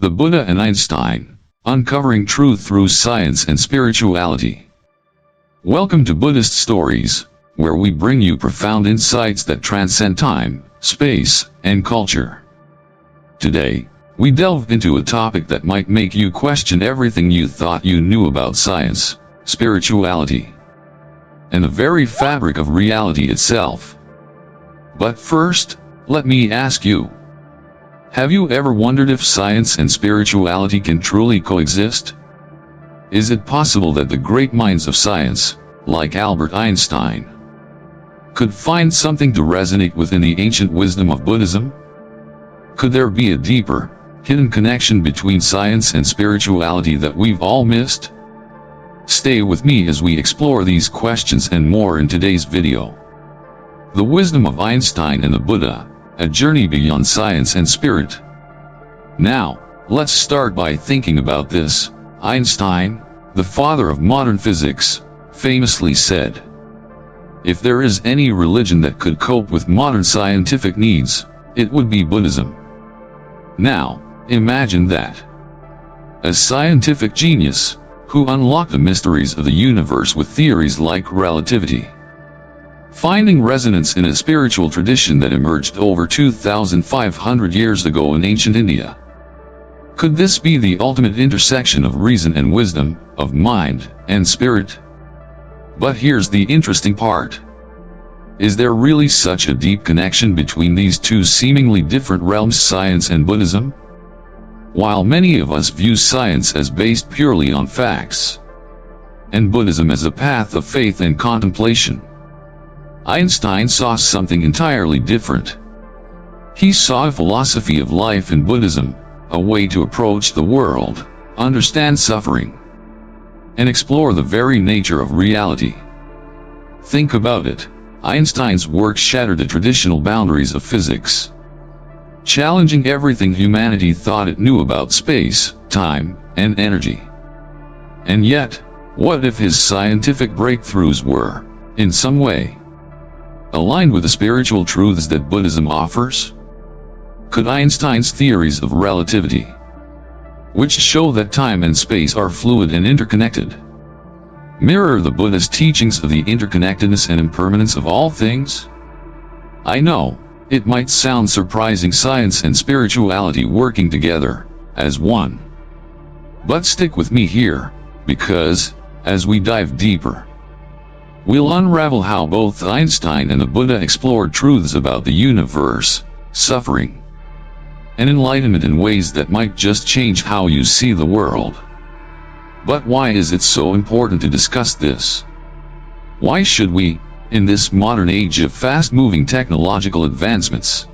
The Buddha and Einstein, uncovering truth through science and spirituality. Welcome to Buddhist Stories, where we bring you profound insights that transcend time, space, and culture. Today, we delve into a topic that might make you question everything you thought you knew about science, spirituality, and the very fabric of reality itself. But first, let me ask you, have you ever wondered if science and spirituality can truly coexist? Is it possible that the great minds of science, like Albert Einstein, could find something to resonate within the ancient wisdom of Buddhism? Could there be a deeper, hidden connection between science and spirituality that we've all missed? Stay with me as we explore these questions and more in today's video. The wisdom of Einstein and the Buddha, a journey beyond science and spirit. Now, let's start by thinking about this. Einstein, the father of modern physics, famously said, "If there is any religion that could cope with modern scientific needs, it would be Buddhism." Now, imagine that. A scientific genius, who unlocked the mysteries of the universe with theories like relativity, finding resonance in a spiritual tradition that emerged over 2,500 years ago in ancient India. Could this be the ultimate intersection of reason and wisdom, of mind and spirit? But here's the interesting part. Is there really such a deep connection between these two seemingly different realms, science and Buddhism? While many of us view science as based purely on facts, and Buddhism as a path of faith and contemplation, Einstein saw something entirely different. He saw a philosophy of life in Buddhism, a way to approach the world, understand suffering, and explore the very nature of reality. Think about it. Einstein's work shattered the traditional boundaries of physics, challenging everything humanity thought it knew about space, time, and energy. And yet, what if his scientific breakthroughs were, in some way, aligned with the spiritual truths that Buddhism offers? Could Einstein's theories of relativity, which show that time and space are fluid and interconnected, mirror the Buddhist teachings of the interconnectedness and impermanence of all things? I know, it might sound surprising, science and spirituality working together, as one. But stick with me here, because, as we dive deeper, we'll unravel how both Einstein and the Buddha explored truths about the universe, suffering, and enlightenment in ways that might just change how you see the world. But why is it so important to discuss this? Why should we, in this modern age of fast-moving technological advancements,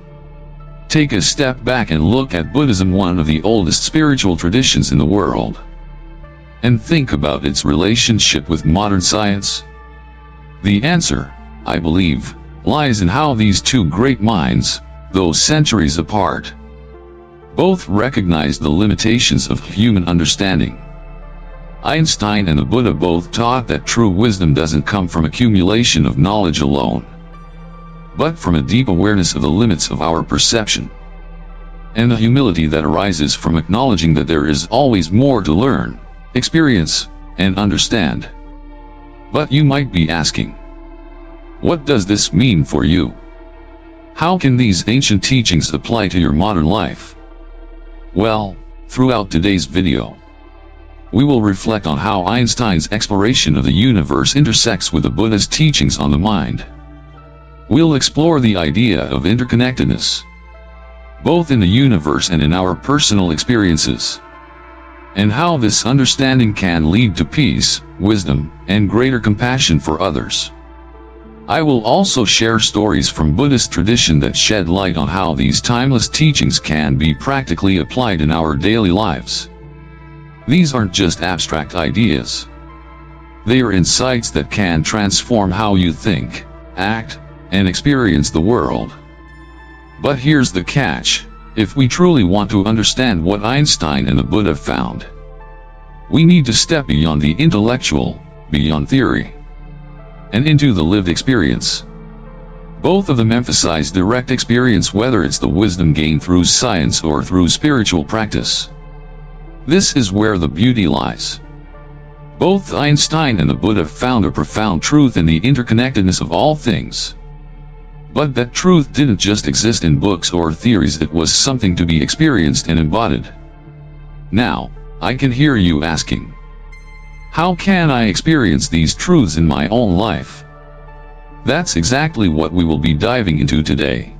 take a step back and look at Buddhism, one of the oldest spiritual traditions in the world, and think about its relationship with modern science? The answer, I believe, lies in how these two great minds, though centuries apart, both recognized the limitations of human understanding. Einstein and the Buddha both taught that true wisdom doesn't come from accumulation of knowledge alone, but from a deep awareness of the limits of our perception, and the humility that arises from acknowledging that there is always more to learn, experience, and understand. But you might be asking, what does this mean for you? How can these ancient teachings apply to your modern life? Well, throughout today's video, we will reflect on how Einstein's exploration of the universe intersects with the Buddha's teachings on the mind. We'll explore the idea of interconnectedness, both in the universe and in our personal experiences, and how this understanding can lead to peace, wisdom, and greater compassion for others. I will also share stories from Buddhist tradition that shed light on how these timeless teachings can be practically applied in our daily lives. These aren't just abstract ideas. They are insights that can transform how you think, act, and experience the world. But here's the catch. If we truly want to understand what Einstein and the Buddha found, we need to step beyond the intellectual, beyond theory, and into the lived experience. Both of them emphasize direct experience, whether it's the wisdom gained through science or through spiritual practice. This is where the beauty lies. Both Einstein and the Buddha found a profound truth in the interconnectedness of all things. But that truth didn't just exist in books or theories, it was something to be experienced and embodied. Now, I can hear you asking, how can I experience these truths in my own life? That's exactly what we will be diving into today.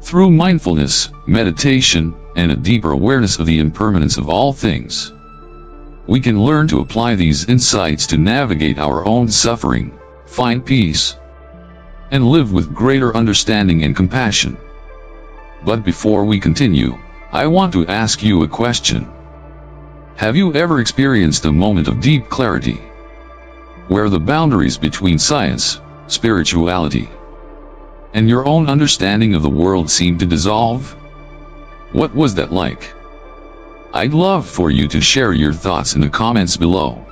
Through mindfulness, meditation, and a deeper awareness of the impermanence of all things, we can learn to apply these insights to navigate our own suffering, find peace, and live with greater understanding and compassion. But before we continue, I want to ask you a question. Have you ever experienced a moment of deep clarity, where the boundaries between science, spirituality, and your own understanding of the world seemed to dissolve? What was that like? I'd love for you to share your thoughts in the comments below.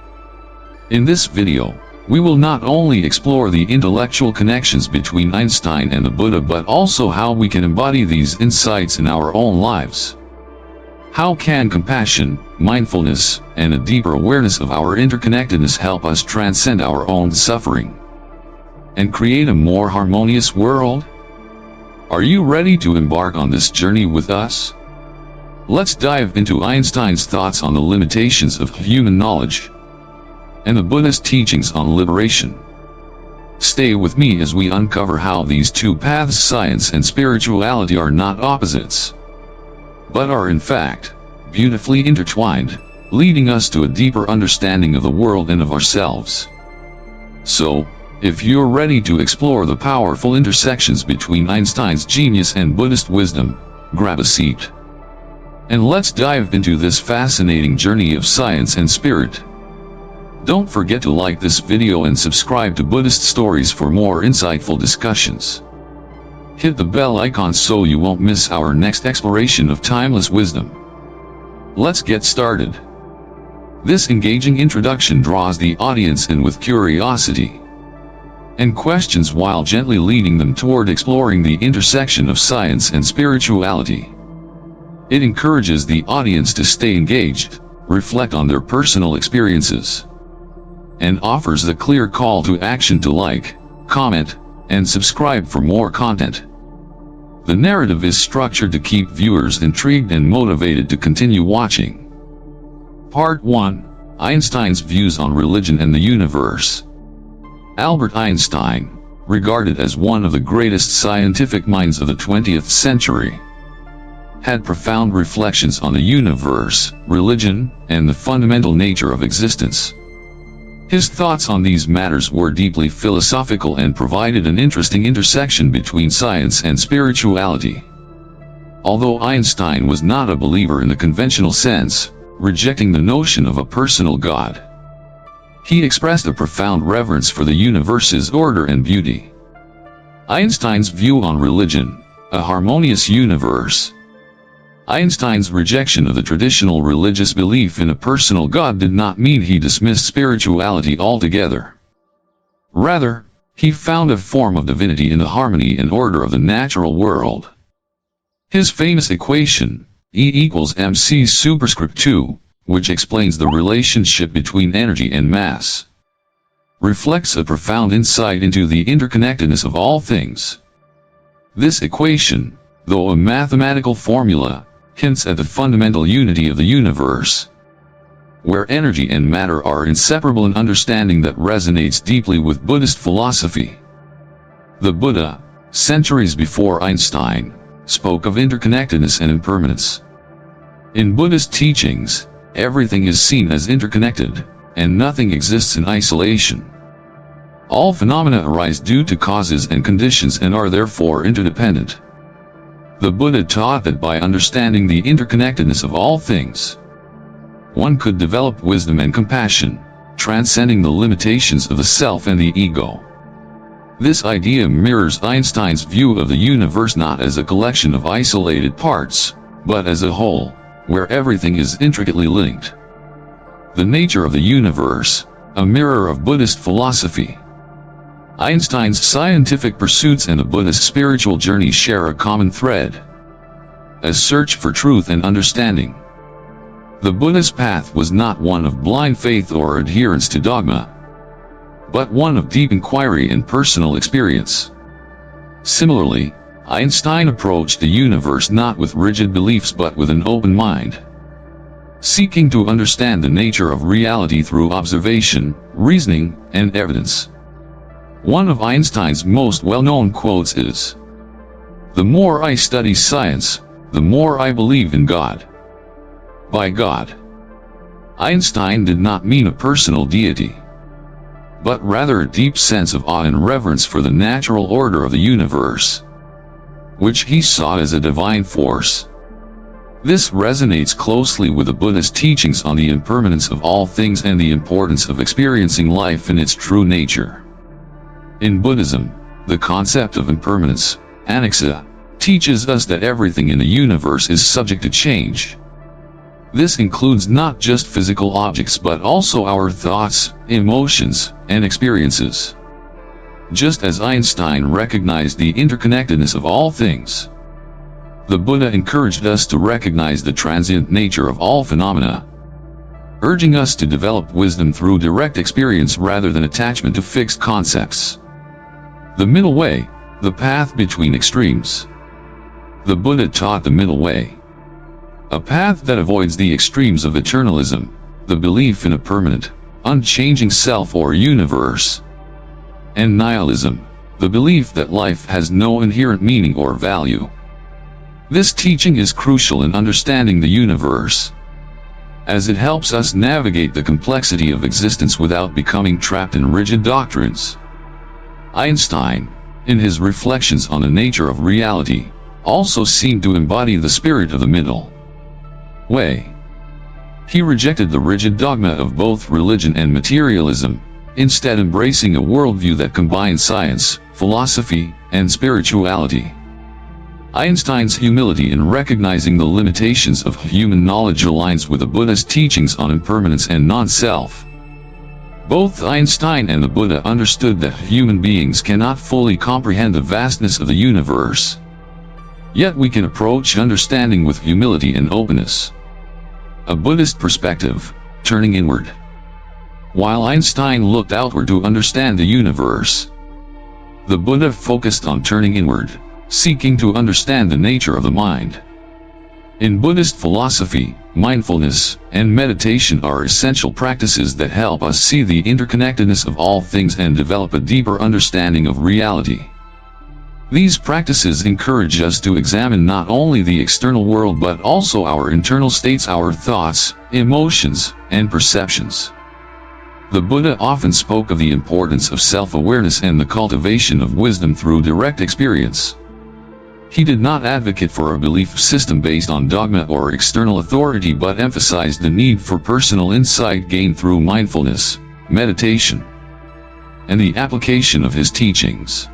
In this video, we will not only explore the intellectual connections between Einstein and the Buddha, but also how we can embody these insights in our own lives. How can compassion, mindfulness, and a deeper awareness of our interconnectedness help us transcend our own suffering and create a more harmonious world? Are you ready to embark on this journey with us? Let's dive into Einstein's thoughts on the limitations of human knowledge and the Buddhist teachings on liberation. Stay with me as we uncover how these two paths, science and spirituality, are not opposites, but are in fact beautifully intertwined, leading us to a deeper understanding of the world and of ourselves. So, if you're ready to explore the powerful intersections between Einstein's genius and Buddhist wisdom, grab a seat, and let's dive into this fascinating journey of science and spirit. Don't forget to like this video and subscribe to Buddhist Stories for more insightful discussions. Hit the bell icon so you won't miss our next exploration of timeless wisdom. Let's get started. This engaging introduction draws the audience in with curiosity and questions, while gently leading them toward exploring the intersection of science and spirituality. It encourages the audience to stay engaged, reflect on their personal experiences, and offers the clear call to action to like, comment, and subscribe for more content. The narrative is structured to keep viewers intrigued and motivated to continue watching. Part 1: Einstein's views on religion and the universe. Albert Einstein, regarded as one of the greatest scientific minds of the 20th century, had profound reflections on the universe, religion, and the fundamental nature of existence. His thoughts on these matters were deeply philosophical and provided an interesting intersection between science and spirituality. Although Einstein was not a believer in the conventional sense, rejecting the notion of a personal God, he expressed a profound reverence for the universe's order and beauty. Einstein's view on religion, a harmonious universe. Einstein's rejection of the traditional religious belief in a personal God did not mean he dismissed spirituality altogether. Rather, he found a form of divinity in the harmony and order of the natural world. His famous equation, E=mc²2, which explains the relationship between energy and mass, reflects a profound insight into the interconnectedness of all things. This equation, though a mathematical formula, hints at the fundamental unity of the universe, where energy and matter are inseparable, an understanding that resonates deeply with Buddhist philosophy. The Buddha, centuries before Einstein, spoke of interconnectedness and impermanence. In Buddhist teachings, everything is seen as interconnected, and nothing exists in isolation. All phenomena arise due to causes and conditions and are therefore interdependent. The Buddha taught that by understanding the interconnectedness of all things, one could develop wisdom and compassion, transcending the limitations of the self and the ego. This idea mirrors Einstein's view of the universe not as a collection of isolated parts, but as a whole, where everything is intricately linked. The nature of the universe, a mirror of Buddhist philosophy. Einstein's scientific pursuits and the Buddhist spiritual journey share a common thread: a search for truth and understanding. The Buddha's path was not one of blind faith or adherence to dogma, but one of deep inquiry and personal experience. Similarly, Einstein approached the universe not with rigid beliefs but with an open mind, seeking to understand the nature of reality through observation, reasoning, and evidence. One of Einstein's most well-known quotes is, "The more I study science, the more I believe in God." By God, Einstein did not mean a personal deity, but rather a deep sense of awe and reverence for the natural order of the universe, which he saw as a divine force. This resonates closely with the Buddhist teachings on the impermanence of all things and the importance of experiencing life in its true nature. In Buddhism, the concept of impermanence, anicca, teaches us that everything in the universe is subject to change. This includes not just physical objects but also our thoughts, emotions, and experiences. Just as Einstein recognized the interconnectedness of all things, the Buddha encouraged us to recognize the transient nature of all phenomena, urging us to develop wisdom through direct experience rather than attachment to fixed concepts. The middle way, the path between extremes. The Buddha taught the middle way, a path that avoids the extremes of eternalism, the belief in a permanent, unchanging self or universe, and nihilism, the belief that life has no inherent meaning or value. This teaching is crucial in understanding the universe, as it helps us navigate the complexity of existence without becoming trapped in rigid doctrines. Einstein, in his reflections on the nature of reality, also seemed to embody the spirit of the middle way. He rejected the rigid dogma of both religion and materialism, instead embracing a worldview that combined science, philosophy, and spirituality. Einstein's humility in recognizing the limitations of human knowledge aligns with the Buddha's teachings on impermanence and non-self. Both Einstein and the Buddha understood that human beings cannot fully comprehend the vastness of the universe. Yet we can approach understanding with humility and openness. A Buddhist perspective, turning inward. While Einstein looked outward to understand the universe, the Buddha focused on turning inward, seeking to understand the nature of the mind. In Buddhist philosophy, mindfulness and meditation are essential practices that help us see the interconnectedness of all things and develop a deeper understanding of reality. These practices encourage us to examine not only the external world but also our internal states, our thoughts, emotions, and perceptions. The Buddha often spoke of the importance of self-awareness and the cultivation of wisdom through direct experience. He did not advocate for a belief system based on dogma or external authority but emphasized the need for personal insight gained through mindfulness, meditation, and the application of his teachings.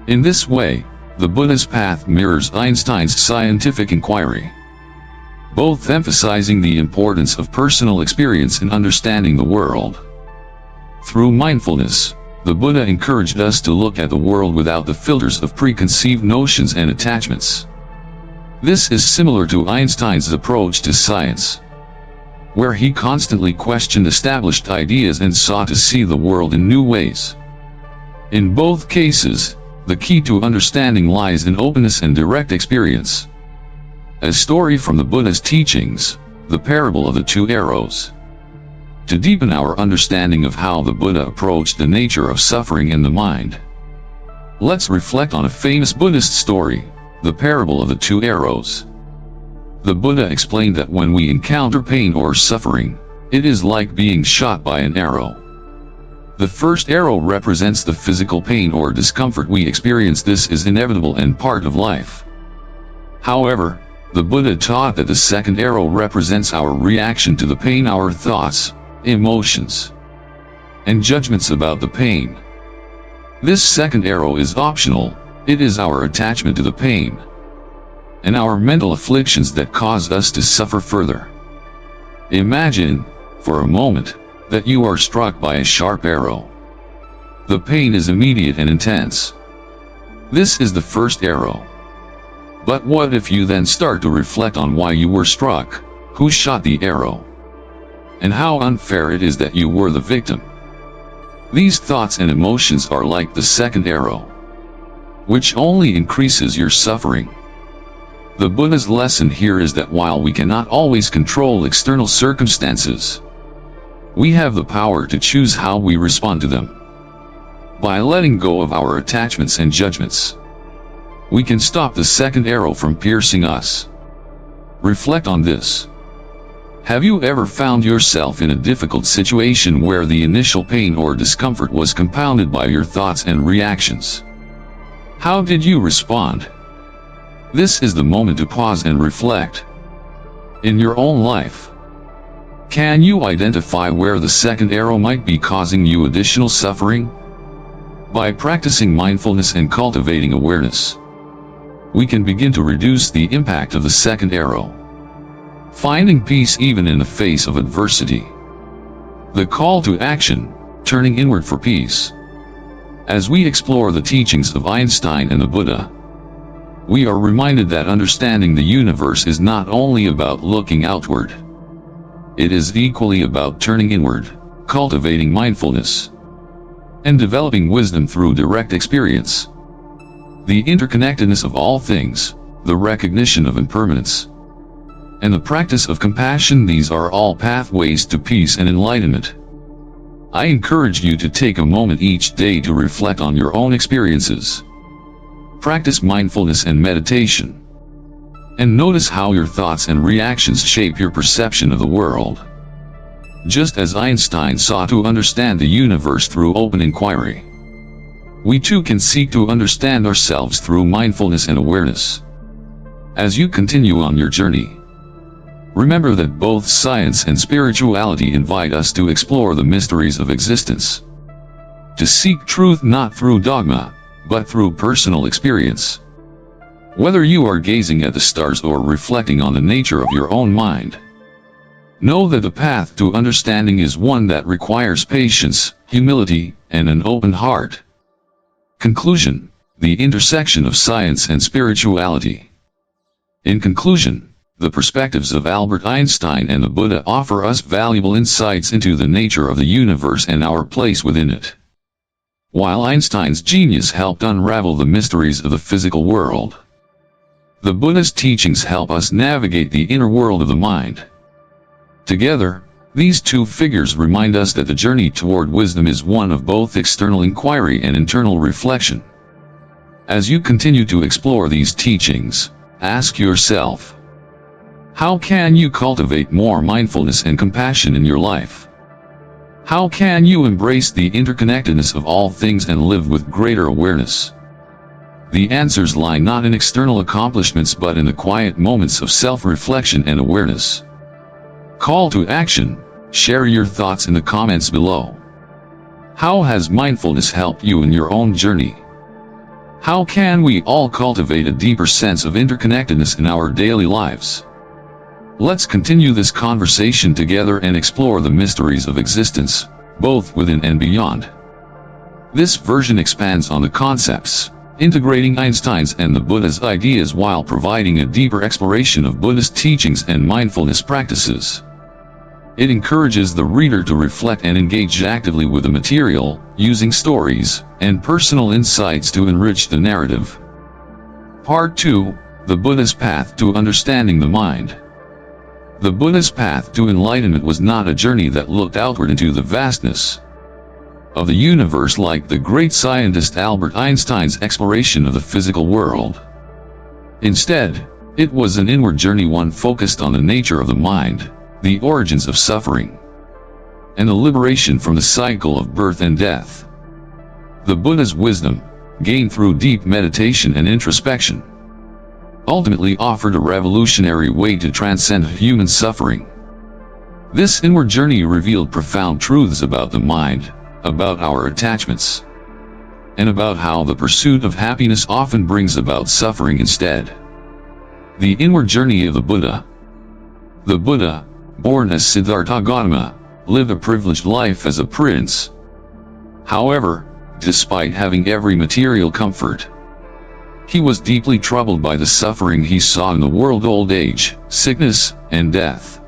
In this way, the Buddha's path mirrors Einstein's scientific inquiry, both emphasizing the importance of personal experience in understanding the world. Through mindfulness, the Buddha encouraged us to look at the world without the filters of preconceived notions and attachments. This is similar to Einstein's approach to science, where he constantly questioned established ideas and sought to see the world in new ways. In both cases, the key to understanding lies in openness and direct experience. A story from the Buddha's teachings, the parable of the two arrows. To deepen our understanding of how the Buddha approached the nature of suffering in the mind, let's reflect on a famous Buddhist story, the parable of the two arrows. The Buddha explained that when we encounter pain or suffering, it is like being shot by an arrow. The first arrow represents the physical pain or discomfort we experience. This is inevitable and part of life. However, the Buddha taught that the second arrow represents our reaction to the pain, our thoughts, emotions, and judgments about the pain. This second arrow is optional. It is our attachment to the pain and our mental afflictions that cause us to suffer further. Imagine, for a moment, that you are struck by a sharp arrow. The pain is immediate and intense. This is the first arrow. But what if you then start to reflect on why you were struck, Who shot the arrow? And how unfair it is that you were the victim. These thoughts and emotions are like the second arrow, which only increases your suffering. The Buddha's lesson here is that while we cannot always control external circumstances, we have the power to choose how we respond to them. By letting go of our attachments and judgments, we can stop the second arrow from piercing us. Reflect on this. Have you ever found yourself in a difficult situation where the initial pain or discomfort was compounded by your thoughts and reactions? How did you respond? This is the moment to pause and reflect. In your own life, can you identify where the second arrow might be causing you additional suffering? By practicing mindfulness and cultivating awareness, we can begin to reduce the impact of the second arrow, finding peace even in the face of adversity. The call to action, turning inward for peace. As we explore the teachings of Einstein and the Buddha, we are reminded that understanding the universe is not only about looking outward. It is equally about turning inward, cultivating mindfulness, and developing wisdom through direct experience. The interconnectedness of all things, the recognition of impermanence, and the practice of compassion, these are all pathways to peace and enlightenment. I encourage you to take a moment each day to reflect on your own experiences. Practice mindfulness and meditation, and notice how your thoughts and reactions shape your perception of the world. Just as Einstein sought to understand the universe through open inquiry, we too can seek to understand ourselves through mindfulness and awareness. As you continue on your journey, remember that both science and spirituality invite us to explore the mysteries of existence, to seek truth not through dogma, but through personal experience. Whether you are gazing at the stars or reflecting on the nature of your own mind, know that the path to understanding is one that requires patience, humility, and an open heart. Conclusion: the intersection of science and spirituality. In conclusion, the perspectives of Albert Einstein and the Buddha offer us valuable insights into the nature of the universe and our place within it. While Einstein's genius helped unravel the mysteries of the physical world, the Buddha's teachings help us navigate the inner world of the mind. Together, these two figures remind us that the journey toward wisdom is one of both external inquiry and internal reflection. As you continue to explore these teachings, ask yourself, how can you cultivate more mindfulness and compassion in your life? How can you embrace the interconnectedness of all things and live with greater awareness? The answers lie not in external accomplishments but in the quiet moments of self-reflection and awareness. Call to action: share your thoughts in the comments below. How has mindfulness helped you in your own journey? How can we all cultivate a deeper sense of interconnectedness in our daily lives? Let's continue this conversation together and explore the mysteries of existence, both within and beyond. This version expands on the concepts, integrating Einstein's and the Buddha's ideas while providing a deeper exploration of Buddhist teachings and mindfulness practices. It encourages the reader to reflect and engage actively with the material, using stories and personal insights to enrich the narrative. Part 2: The Buddha's Path to Understanding the Mind. The Buddha's path to enlightenment was not a journey that looked outward into the vastness of the universe like the great scientist Albert Einstein's exploration of the physical world. Instead, it was an inward journey, one focused on the nature of the mind, the origins of suffering, and the liberation from the cycle of birth and death. The Buddha's wisdom, gained through deep meditation and introspection, ultimately offered a revolutionary way to transcend human suffering. This inward journey revealed profound truths about the mind, about our attachments, and about how the pursuit of happiness often brings about suffering instead. The inward journey of the Buddha. The Buddha, born as Siddhartha Gautama, lived a privileged life as a prince. However, despite having every material comfort, he was deeply troubled by the suffering he saw in the world: old age, sickness, and death.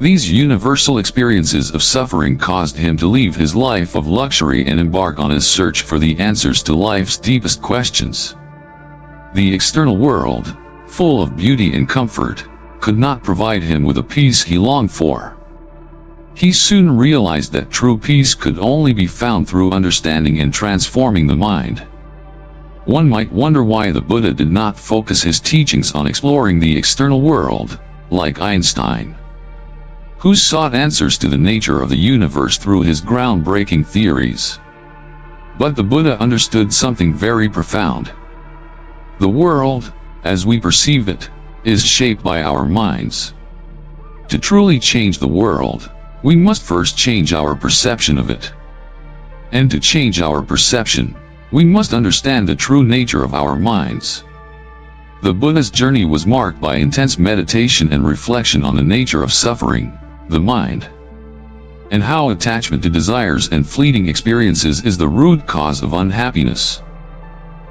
These universal experiences of suffering caused him to leave his life of luxury and embark on his search for the answers to life's deepest questions. The external world, full of beauty and comfort, could not provide him with the peace he longed for. He soon realized that true peace could only be found through understanding and transforming the mind. One might wonder why the Buddha did not focus his teachings on exploring the external world, like Einstein, who sought answers to the nature of the universe through his groundbreaking theories. But the Buddha understood something very profound. The world, as we perceive it, is shaped by our minds. To truly change the world, we must first change our perception of it. And to change our perception, we must understand the true nature of our minds. The Buddha's journey was marked by intense meditation and reflection on the nature of suffering, the mind, and how attachment to desires and fleeting experiences is the root cause of unhappiness.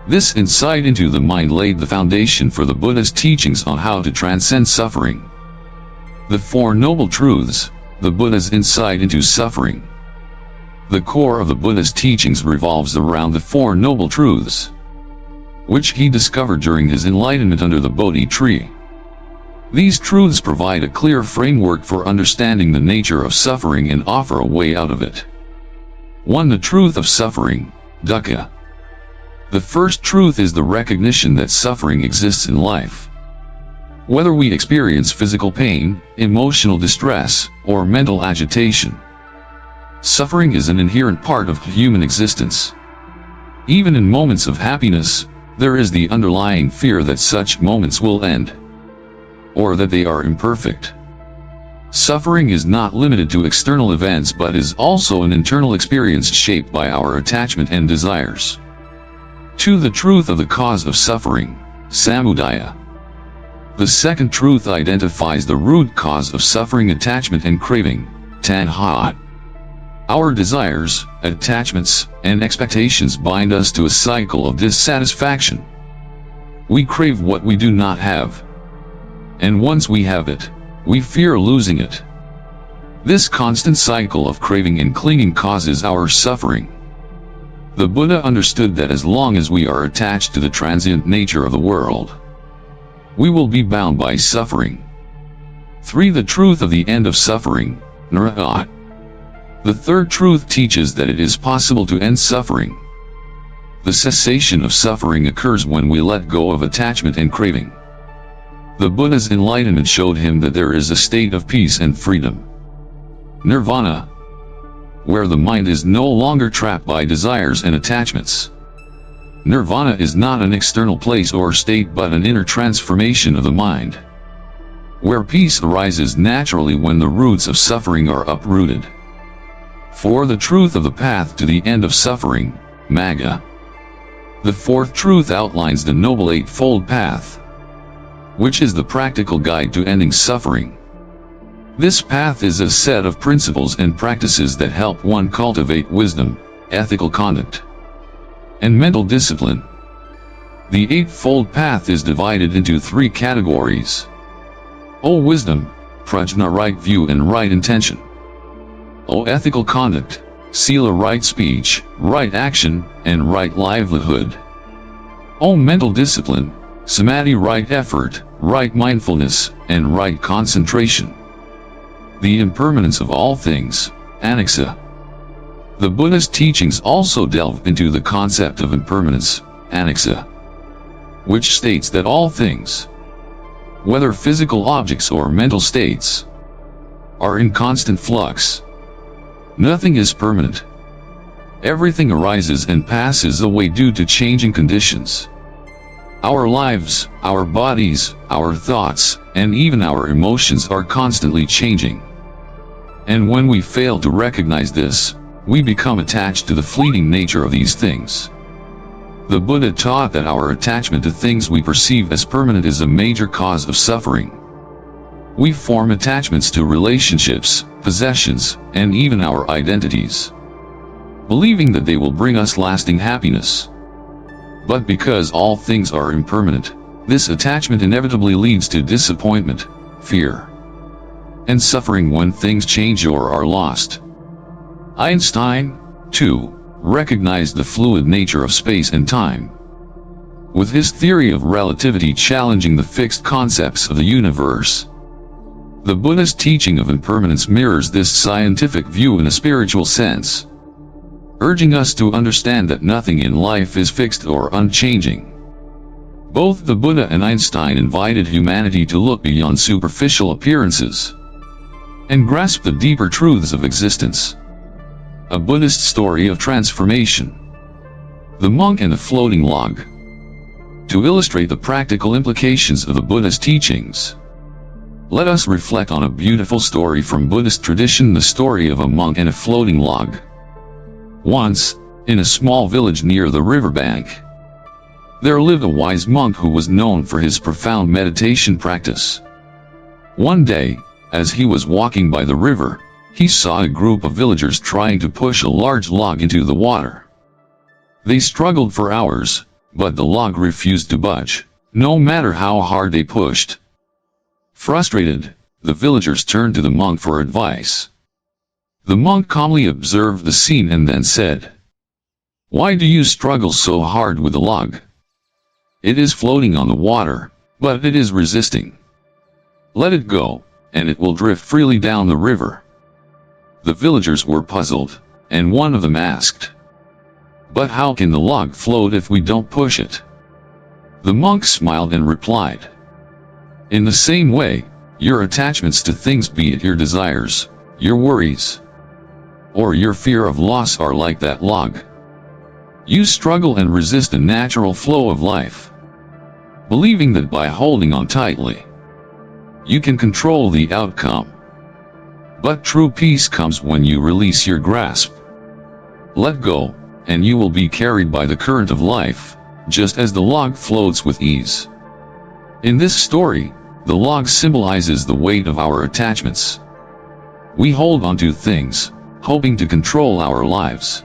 This insight into the mind laid the foundation for the Buddha's teachings on how to transcend suffering. The Four Noble Truths, the Buddha's insight into suffering. The core of the Buddha's teachings revolves around the Four Noble Truths, which he discovered during his enlightenment under the Bodhi tree. These truths provide a clear framework for understanding the nature of suffering and offer a way out of it. 1. The truth of suffering, dukkha. The first truth is the recognition that suffering exists in life. Whether we experience physical pain, emotional distress, or mental agitation, suffering is an inherent part of human existence. Even in moments of happiness, there is the underlying fear that such moments will end, or that they are imperfect. Suffering is not limited to external events but is also an internal experience shaped by our attachment and desires. 2. The truth of the cause of suffering, samudaya. The second truth identifies the root cause of suffering, attachment and craving, tanha. Our desires, attachments, and expectations bind us to a cycle of dissatisfaction. We crave what we do not have, and once we have it, we fear losing it. This constant cycle of craving and clinging causes our suffering. The Buddha understood that as long as we are attached to the transient nature of the world, we will be bound by suffering. 3. The truth of the end of suffering, nirvana. The third truth teaches that it is possible to end suffering. The cessation of suffering occurs when we let go of attachment and craving. The Buddha's enlightenment showed him that there is a state of peace and freedom, nirvana, where the mind is no longer trapped by desires and attachments. Nirvana is not an external place or state but an inner transformation of the mind, where peace arises naturally when the roots of suffering are uprooted. 4. The truth of the path to the end of suffering, magga. The fourth truth outlines the Noble Eightfold Path, which is the practical guide to ending suffering. This path is a set of principles and practices that help one cultivate wisdom, ethical conduct, and mental discipline. The Eightfold Path is divided into 3 categories. O wisdom, prajna, right view and right intention. O ethical conduct, sila, right speech, right action, and right livelihood. O mental discipline, samadhi, right effort, right mindfulness, and right concentration. The impermanence of all things, anicca. The Buddha's teachings also delve into the concept of impermanence, anicca, which states that all things, whether physical objects or mental states, are in constant flux. Nothing is permanent. Everything arises and passes away due to changing conditions. Our lives, our bodies, our thoughts, and even our emotions are constantly changing. And when we fail to recognize this, we become attached to the fleeting nature of these things. The Buddha taught that our attachment to things we perceive as permanent is a major cause of suffering. We form attachments to relationships, possessions, and even our identities, believing that they will bring us lasting happiness. But because all things are impermanent, this attachment inevitably leads to disappointment, fear, and suffering when things change or are lost. Einstein, too, recognized the fluid nature of space and time, with his theory of relativity challenging the fixed concepts of the universe. The Buddhist teaching of impermanence mirrors this scientific view in a spiritual sense, urging us to understand that nothing in life is fixed or unchanging. Both the Buddha and Einstein invited humanity to look beyond superficial appearances and grasp the deeper truths of existence. A Buddhist story of transformation. The monk and the floating log. To illustrate the practical implications of the Buddha's teachings, let us reflect on a beautiful story from Buddhist tradition, the story of a monk and a floating log. Once, in a small village near the riverbank, there lived a wise monk who was known for his profound meditation practice. One day, as he was walking by the river, he saw a group of villagers trying to push a large log into the water. They struggled for hours, but the log refused to budge, no matter how hard they pushed. Frustrated, the villagers turned to the monk for advice. The monk calmly observed the scene and then said, "Why do you struggle so hard with the log? It is floating on the water, but it is resisting. Let it go, and it will drift freely down the river." The villagers were puzzled, and one of them asked, "But how can the log float if we don't push it?" The monk smiled and replied, "In the same way, your attachments to things, be it your desires, your worries, or your fear of loss, are like that log. You struggle and resist the natural flow of life, believing that by holding on tightly, you can control the outcome. But true peace comes when you release your grasp. Let go, and you will be carried by the current of life, just as the log floats with ease." In this story, the log symbolizes the weight of our attachments. We hold on to things, hoping to control our lives.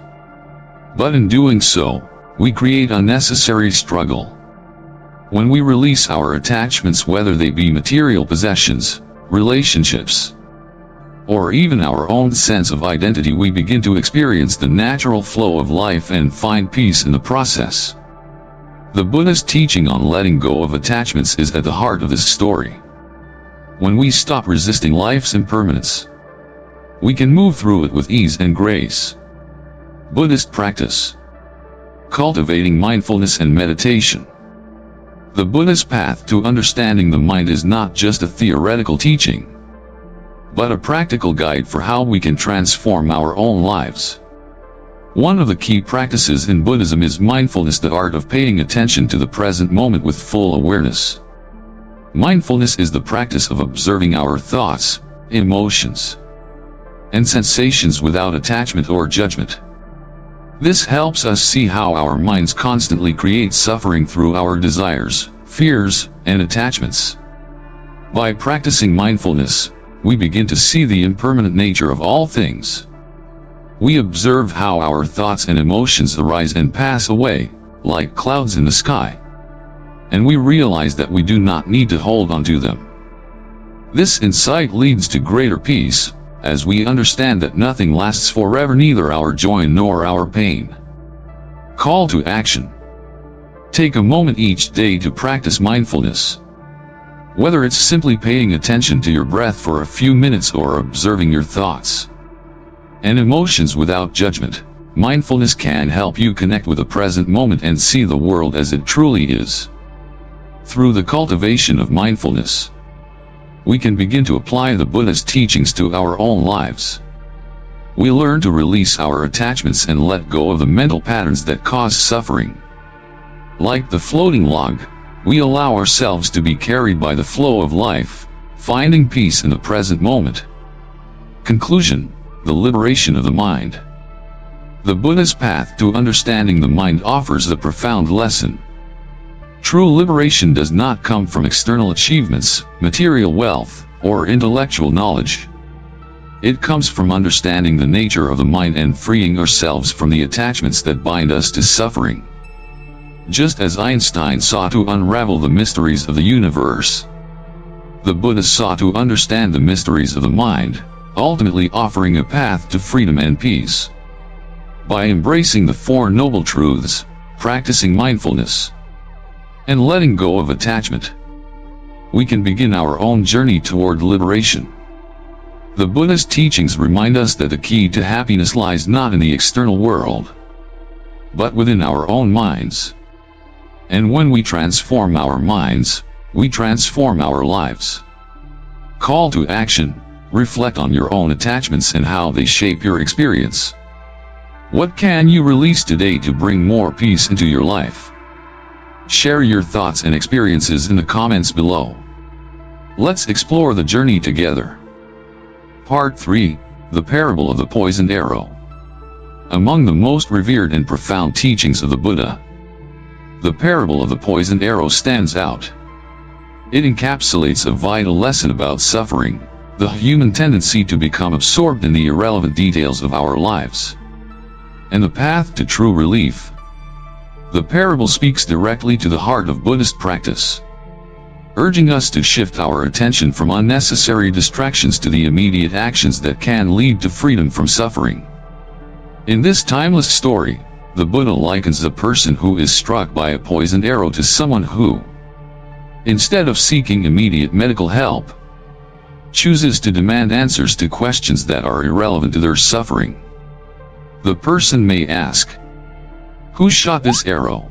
But in doing so, we create unnecessary struggle. When we release our attachments, whether they be material possessions, relationships, or even our own sense of identity, we begin to experience the natural flow of life and find peace in the process. The Buddha's teaching on letting go of attachments is at the heart of this story. When we stop resisting life's impermanence, we can move through it with ease and grace. Buddhist practice. Cultivating mindfulness and meditation. The Buddha's path to understanding the mind is not just a theoretical teaching, but a practical guide for how we can transform our own lives. One of the key practices in Buddhism is mindfulness, the art of paying attention to the present moment with full awareness. Mindfulness is the practice of observing our thoughts, emotions, and sensations without attachment or judgment. This helps us see how our minds constantly create suffering through our desires, fears, and attachments. By practicing mindfulness, we begin to see the impermanent nature of all things. We observe how our thoughts and emotions arise and pass away, like clouds in the sky, and we realize that we do not need to hold on to them. This insight leads to greater peace, as we understand that nothing lasts forever, neither our joy nor our pain. Call to action. Take a moment each day to practice mindfulness. Whether it's simply paying attention to your breath for a few minutes or observing your thoughts and emotions without judgment, mindfulness can help you connect with the present moment and see the world as it truly is. Through the cultivation of mindfulness, we can begin to apply the Buddha's teachings to our own lives. We learn to release our attachments and let go of the mental patterns that cause suffering. Like the floating log, we allow ourselves to be carried by the flow of life, finding peace in the present moment. Conclusion: the liberation of the mind. The Buddha's path to understanding the mind offers a profound lesson. True liberation does not come from external achievements, material wealth, or intellectual knowledge. It comes from understanding the nature of the mind and freeing ourselves from the attachments that bind us to suffering. Just as Einstein sought to unravel the mysteries of the universe, the Buddha sought to understand the mysteries of the mind, ultimately offering a path to freedom and peace. By embracing the Four Noble Truths, practicing mindfulness, and letting go of attachment, we can begin our own journey toward liberation. The Buddha's teachings remind us that the key to happiness lies not in the external world, but within our own minds. And when we transform our minds, we transform our lives. Call to action: reflect on your own attachments and how they shape your experience. What can you release today to bring more peace into your life? Share your thoughts and experiences in the comments below. Let's explore the journey together. Part 3: The Parable of the Poisoned Arrow. Among the most revered and profound teachings of the Buddha, the parable of the poisoned arrow stands out. It encapsulates a vital lesson about suffering, the human tendency to become absorbed in the irrelevant details of our lives, and the path to true relief. The parable speaks directly to the heart of Buddhist practice, urging us to shift our attention from unnecessary distractions to the immediate actions that can lead to freedom from suffering. In this timeless story, the Buddha likens a person who is struck by a poisoned arrow to someone who, instead of seeking immediate medical help, chooses to demand answers to questions that are irrelevant to their suffering. The person may ask, "Who shot this arrow?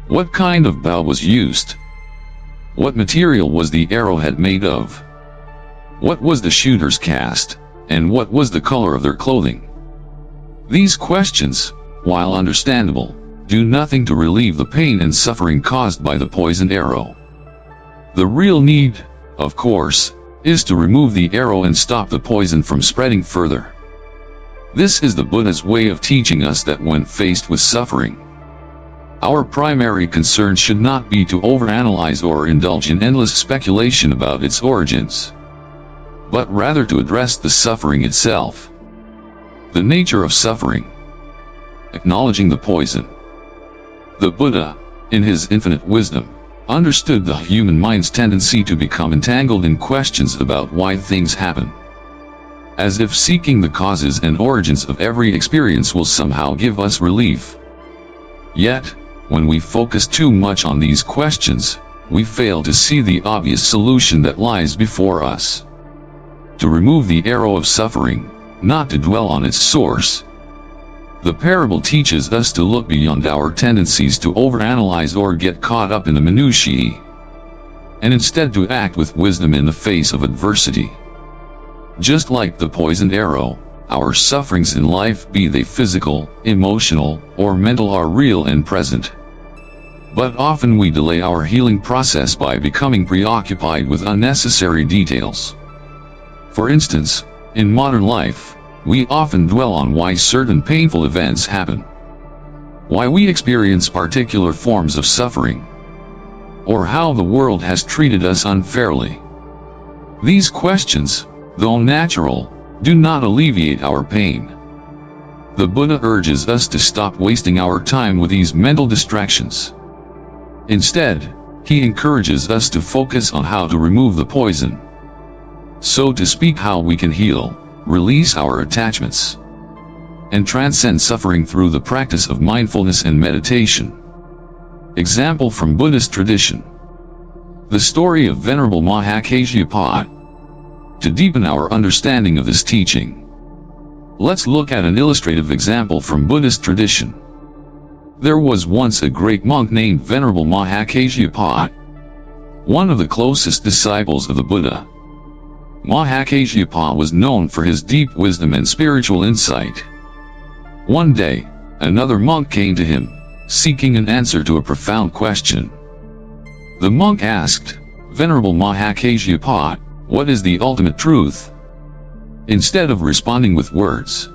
What kind of bow was used? What material was the arrowhead made of? What was the shooter's caste, and what was the color of their clothing?" These questions, while understandable, do nothing to relieve the pain and suffering caused by the poisoned arrow. The real need, of course, is to remove the arrow and stop the poison from spreading further. This is the Buddha's way of teaching us that when faced with suffering, our primary concern should not be to overanalyze or indulge in endless speculation about its origins, but rather to address the suffering itself, the nature of suffering, acknowledging the poison. The Buddha, in his infinite wisdom, understood the human mind's tendency to become entangled in questions about why things happen, as if seeking the causes and origins of every experience will somehow give us relief. Yet, when we focus too much on these questions, we fail to see the obvious solution that lies before us: to remove the arrow of suffering, not to dwell on its source. The parable teaches us to look beyond our tendencies to overanalyze or get caught up in the minutiae, and instead to act with wisdom in the face of adversity. Just like the poisoned arrow, our sufferings in life, be they physical, emotional, or mental, are real and present. But often we delay our healing process by becoming preoccupied with unnecessary details. For instance, in modern life, we often dwell on why certain painful events happen, why we experience particular forms of suffering, or how the world has treated us unfairly. These questions, though natural, do not alleviate our pain. The Buddha urges us to stop wasting our time with these mental distractions. Instead, he encourages us to focus on how to remove the poison. So to speak, how we can heal, release our attachments, and transcend suffering through the practice of mindfulness and meditation. Example from Buddhist tradition. The story of Venerable Mahakasyapa. To deepen our understanding of this teaching, let's look at an illustrative example from Buddhist tradition. There was once a great monk named Venerable Mahakasyapa, one of the closest disciples of the Buddha. Mahakasyapa was known for his deep wisdom and spiritual insight. One day, another monk came to him, seeking an answer to a profound question. The monk asked, "Venerable Mahakasyapa, what is the ultimate truth?" Instead of responding with words,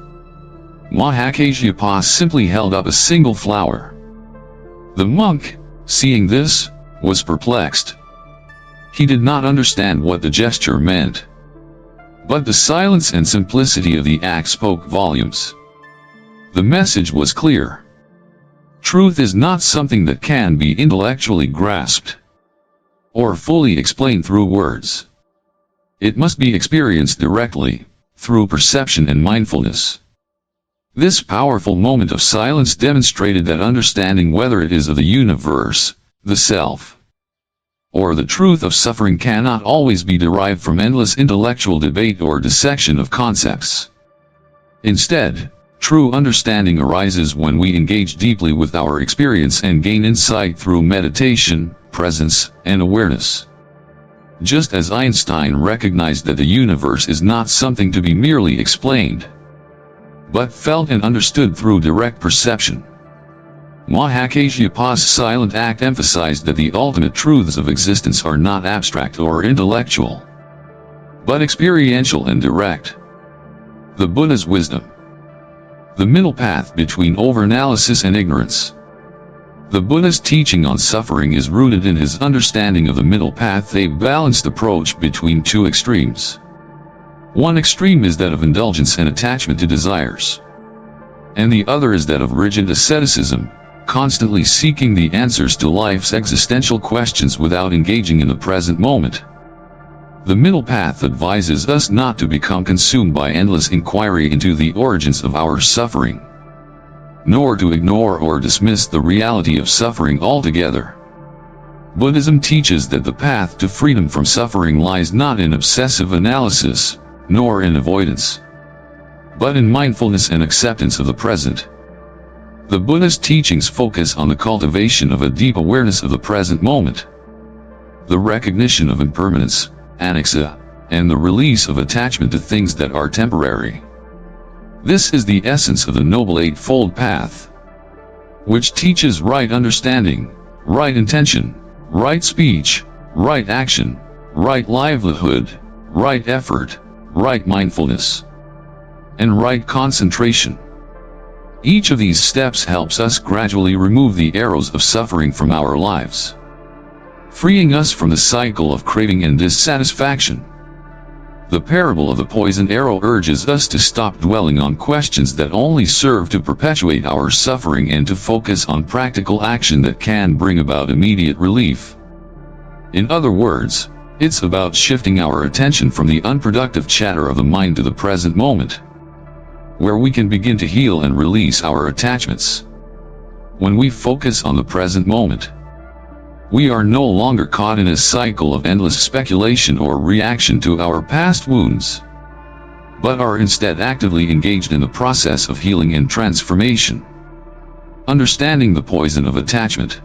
Mahakasyapa simply held up a single flower. The monk, seeing this, was perplexed. He did not understand what the gesture meant, but the silence and simplicity of the act spoke volumes. The message was clear. Truth is not something that can be intellectually grasped. or fully explained through words. It must be experienced directly, through perception and mindfulness. This powerful moment of silence demonstrated that understanding, whether it is of the universe, the self, or the truth of suffering, cannot always be derived from endless intellectual debate or dissection of concepts. Instead, true understanding arises when we engage deeply with our experience and gain insight through meditation, presence, and awareness. Just as Einstein recognized that the universe is not something to be merely explained, but felt and understood through direct perception, Mahakashyap's silent act emphasized that the ultimate truths of existence are not abstract or intellectual, but experiential and direct. The Buddha's wisdom. The middle path between overanalysis and ignorance. The Buddha's teaching on suffering is rooted in his understanding of the middle path, a balanced approach between two extremes. One extreme is that of indulgence and attachment to desires, and the other is that of rigid asceticism, constantly seeking the answers to life's existential questions without engaging in the present moment. The middle path advises us not to become consumed by endless inquiry into the origins of our suffering, nor to ignore or dismiss the reality of suffering altogether. Buddhism teaches that the path to freedom from suffering lies not in obsessive analysis, nor in avoidance, but in mindfulness and acceptance of the present. The Buddha's teachings focus on the cultivation of a deep awareness of the present moment, the recognition of impermanence, anicca, and the release of attachment to things that are temporary. This is the essence of the Noble Eightfold Path, which teaches right understanding, right intention, right speech, right action, right livelihood, right effort, right mindfulness, and right concentration. Each of these steps helps us gradually remove the arrows of suffering from our lives, freeing us from the cycle of craving and dissatisfaction. The parable of the poisoned arrow urges us to stop dwelling on questions that only serve to perpetuate our suffering and to focus on practical action that can bring about immediate relief. In other words, it's about shifting our attention from the unproductive chatter of the mind to the present moment, where we can begin to heal and release our attachments. When we focus on the present moment, we are no longer caught in a cycle of endless speculation or reaction to our past wounds, but are instead actively engaged in the process of healing and transformation. Understanding the poison of attachment.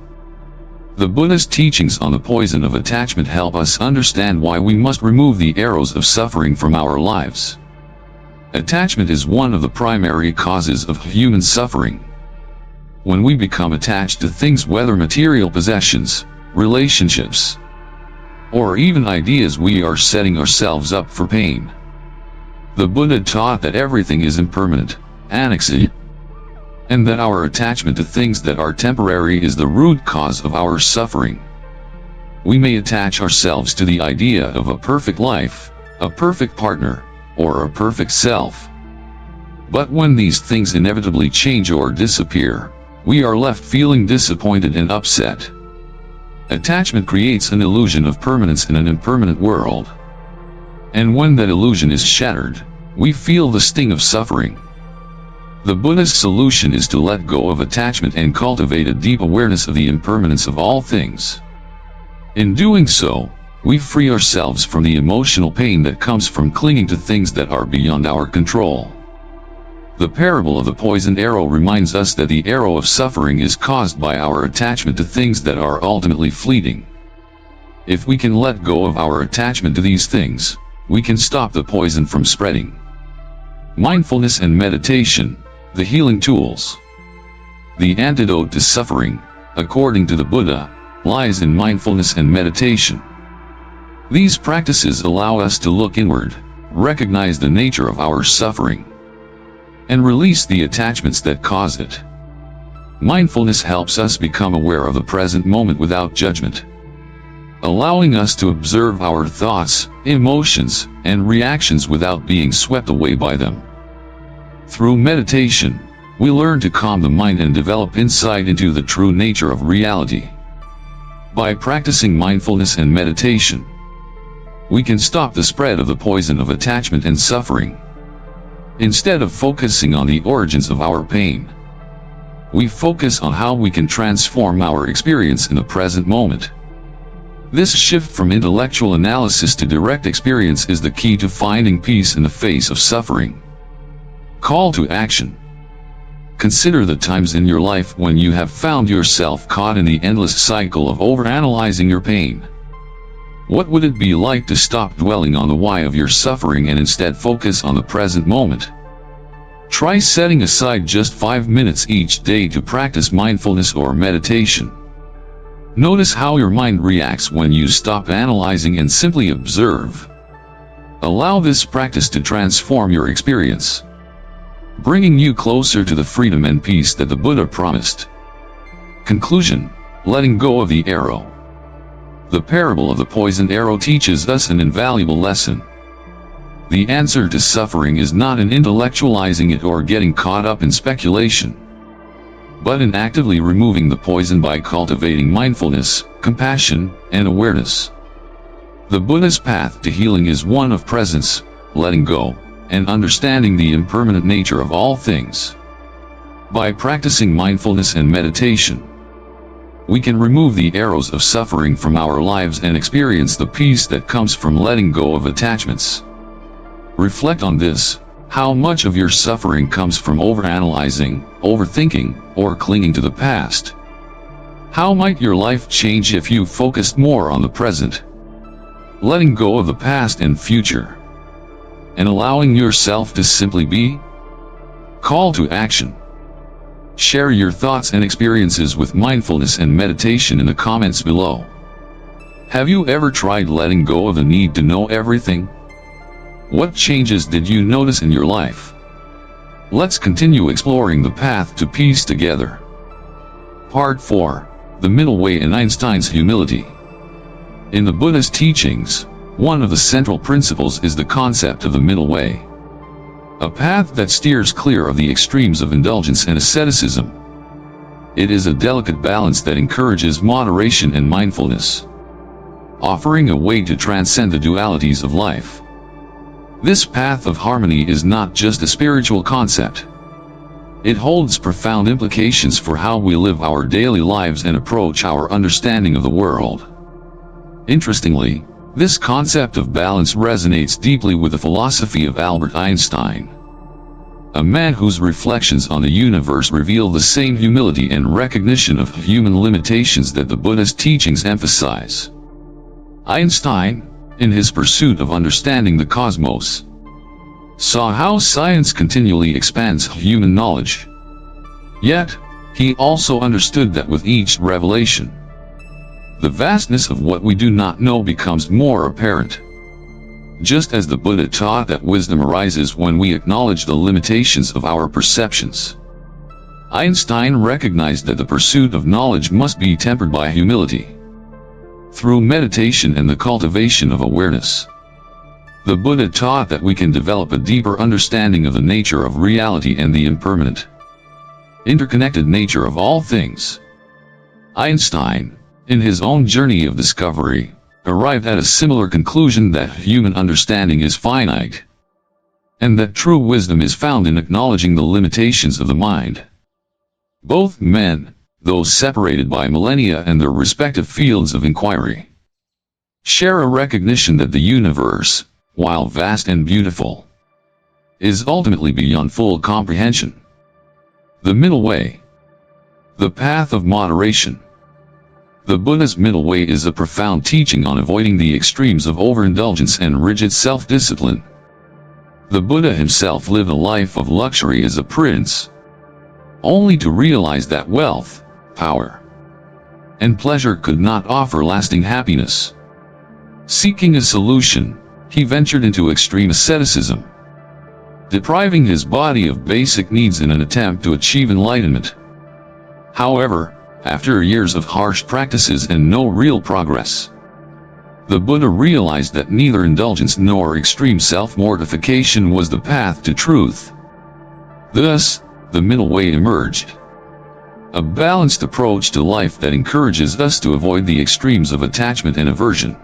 The Buddha's teachings on the poison of attachment help us understand why we must remove the arrows of suffering from our lives. Attachment is one of the primary causes of human suffering. When we become attached to things, whether material possessions, relationships, or even ideas, we are setting ourselves up for pain. The Buddha taught that everything is impermanent, anicca, and that our attachment to things that are temporary is the root cause of our suffering. We may attach ourselves to the idea of a perfect life, a perfect partner, or a perfect self. But when these things inevitably change or disappear, we are left feeling disappointed and upset. Attachment creates an illusion of permanence in an impermanent world. And when that illusion is shattered, we feel the sting of suffering. The Buddha's solution is to let go of attachment and cultivate a deep awareness of the impermanence of all things. In doing so, we free ourselves from the emotional pain that comes from clinging to things that are beyond our control. The parable of the poisoned arrow reminds us that the arrow of suffering is caused by our attachment to things that are ultimately fleeting. If we can let go of our attachment to these things, we can stop the poison from spreading. Mindfulness and meditation, the healing tools. The antidote to suffering, according to the Buddha, lies in mindfulness and meditation. These practices allow us to look inward, recognize the nature of our suffering, and release the attachments that cause it. Mindfulness helps us become aware of the present moment without judgment, allowing us to observe our thoughts, emotions, and reactions without being swept away by them. Through meditation, we learn to calm the mind and develop insight into the true nature of reality. By practicing mindfulness and meditation, we can stop the spread of the poison of attachment and suffering. Instead of focusing on the origins of our pain, we focus on how we can transform our experience in the present moment. This shift from intellectual analysis to direct experience is the key to finding peace in the face of suffering. Call to action. Consider the times in your life when you have found yourself caught in the endless cycle of overanalyzing your pain. What would it be like to stop dwelling on the why of your suffering and instead focus on the present moment? Try setting aside just 5 minutes each day to practice mindfulness or meditation. Notice how your mind reacts when you stop analyzing and simply observe. Allow this practice to transform your experience, bringing you closer to the freedom and peace that the Buddha promised. Conclusion: letting go of the arrow. The parable of the poisoned arrow teaches us an invaluable lesson. The answer to suffering is not in intellectualizing it or getting caught up in speculation, but in actively removing the poison by cultivating mindfulness, compassion, and awareness. The Buddha's path to healing is one of presence, letting go, and understanding the impermanent nature of all things. By practicing mindfulness and meditation, we can remove the arrows of suffering from our lives and experience the peace that comes from letting go of attachments. Reflect on this: how much of your suffering comes from overanalyzing, overthinking, or clinging to the past? How might your life change if you focused more on the present, letting go of the past and future, and allowing yourself to simply be? Call to action. Share your thoughts and experiences with mindfulness and meditation in the comments below. Have you ever tried letting go of the need to know everything? What changes did you notice in your life? Let's continue exploring the path to peace together. Part 4. The Middle Way and Einstein's Humility. In the Buddhist teachings, one of the central principles is the concept of the middle way, a path that steers clear of the extremes of indulgence and asceticism. It is a delicate balance that encourages moderation and mindfulness, offering a way to transcend the dualities of life. This path of harmony is not just a spiritual concept. It holds profound implications for how we live our daily lives and approach our understanding of the world. Interestingly, this concept of balance resonates deeply with the philosophy of Albert Einstein, a man whose reflections on the universe reveal the same humility and recognition of human limitations that the Buddhist teachings emphasize. Einstein, in his pursuit of understanding the cosmos, saw how science continually expands human knowledge. Yet, he also understood that with each revelation, the vastness of what we do not know becomes more apparent. Just as the Buddha taught that wisdom arises when we acknowledge the limitations of our perceptions, Einstein recognized that the pursuit of knowledge must be tempered by humility. Through meditation and the cultivation of awareness, the Buddha taught that we can develop a deeper understanding of the nature of reality and the impermanent, interconnected nature of all things. Einstein, in his own journey of discovery, arrived at a similar conclusion: that human understanding is finite, and that true wisdom is found in acknowledging the limitations of the mind. Both men, though separated by millennia and their respective fields of inquiry, share a recognition that the universe, while vast and beautiful, is ultimately beyond full comprehension. The middle way. The path of moderation. The Buddha's middle way is a profound teaching on avoiding the extremes of overindulgence and rigid self-discipline. The Buddha himself lived a life of luxury as a prince, only to realize that wealth, power, and pleasure could not offer lasting happiness. Seeking a solution, he ventured into extreme asceticism, depriving his body of basic needs in an attempt to achieve enlightenment. However, after years of harsh practices and no real progress, the Buddha realized that neither indulgence nor extreme self-mortification was the path to truth. Thus, the middle way emerged. a balanced approach to life that encourages us to avoid the extremes of attachment and aversion.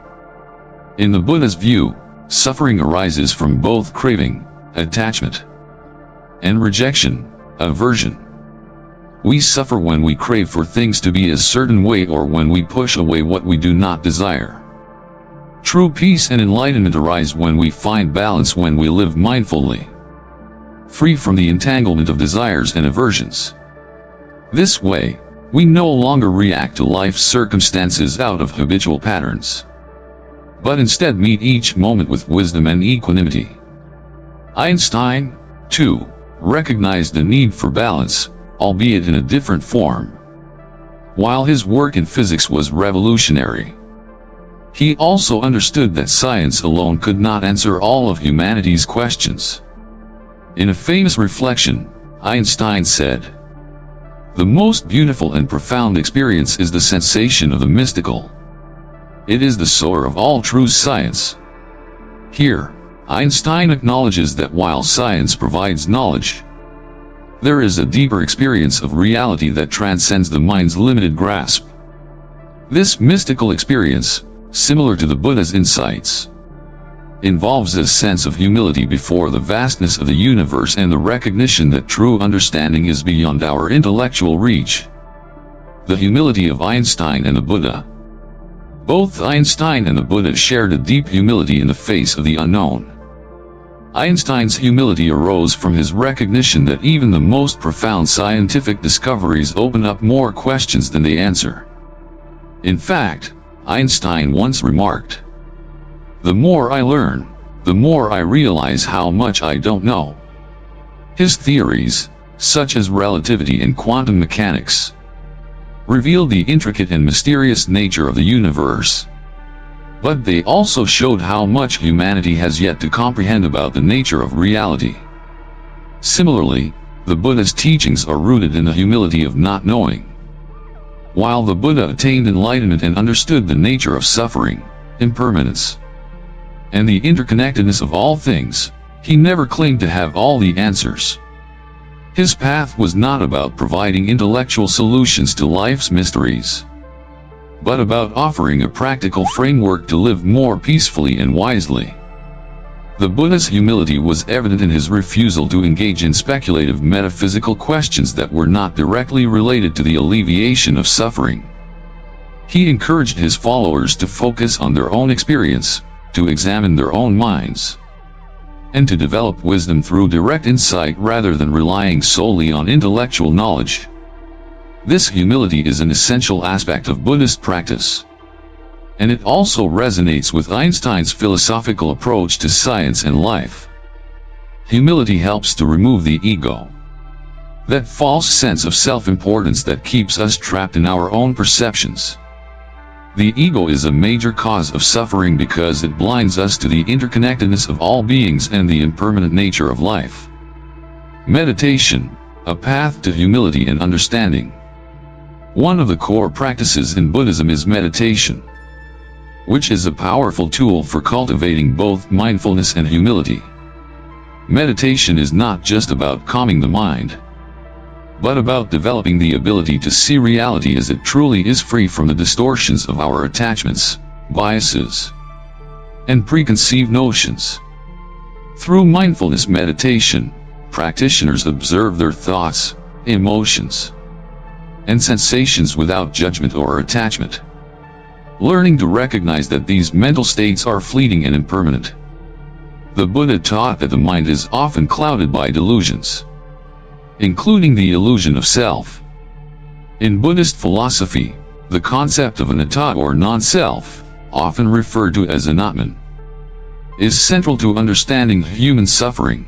In the Buddha's view, suffering arises from both craving, attachment, and rejection, aversion. We suffer when we crave for things to be a certain way or when we push away what we do not desire. True peace and enlightenment arise when we find balance, when we live mindfully, free from the entanglement of desires and aversions. This way, we no longer react to life's circumstances out of habitual patterns, but instead meet each moment with wisdom and equanimity. Einstein, too, recognized the need for balance, albeit in a different form. While his work in physics was revolutionary, he also understood that science alone could not answer all of humanity's questions. In a famous reflection, Einstein said, "The most beautiful and profound experience is the sensation of the mystical. It is the source of all true science." Here, Einstein acknowledges that while science provides knowledge, there is a deeper experience of reality that transcends the mind's limited grasp. This mystical experience, similar to the Buddha's insights, involves a sense of humility before the vastness of the universe and the recognition that true understanding is beyond our intellectual reach. The humility of Einstein and the Buddha. Both Einstein and the Buddha shared a deep humility in the face of the unknown. Einstein's humility arose from his recognition that even the most profound scientific discoveries open up more questions than they answer. In fact, Einstein once remarked, "The more I learn, the more I realize how much I don't know." His theories, such as relativity and quantum mechanics, revealed the intricate and mysterious nature of the universe. But they also showed how much humanity has yet to comprehend about the nature of reality. Similarly, the Buddha's teachings are rooted in the humility of not knowing. While the Buddha attained enlightenment and understood the nature of suffering, impermanence, and the interconnectedness of all things, he never claimed to have all the answers. His path was not about providing intellectual solutions to life's mysteries, but about offering a practical framework to live more peacefully and wisely. The Buddha's humility was evident in his refusal to engage in speculative metaphysical questions that were not directly related to the alleviation of suffering. He encouraged his followers to focus on their own experience, to examine their own minds, and to develop wisdom through direct insight rather than relying solely on intellectual knowledge. This humility is an essential aspect of Buddhist practice, and it also resonates with Einstein's philosophical approach to science and life. Humility helps to remove the ego, that false sense of self-importance that keeps us trapped in our own perceptions. The ego is a major cause of suffering because it blinds us to the interconnectedness of all beings and the impermanent nature of life. Meditation, a path to humility and understanding. One of the core practices in Buddhism is meditation, which is a powerful tool for cultivating both mindfulness and humility. Meditation is not just about calming the mind, but about developing the ability to see reality as it truly is, free from the distortions of our attachments, biases, and preconceived notions. Through mindfulness meditation, practitioners observe their thoughts, emotions, and sensations without judgment or attachment, learning to recognize that these mental states are fleeting and impermanent. The Buddha taught that the mind is often clouded by delusions, including the illusion of self. In Buddhist philosophy, the concept of anatta or non-self, often referred to as anatman, is central to understanding human suffering.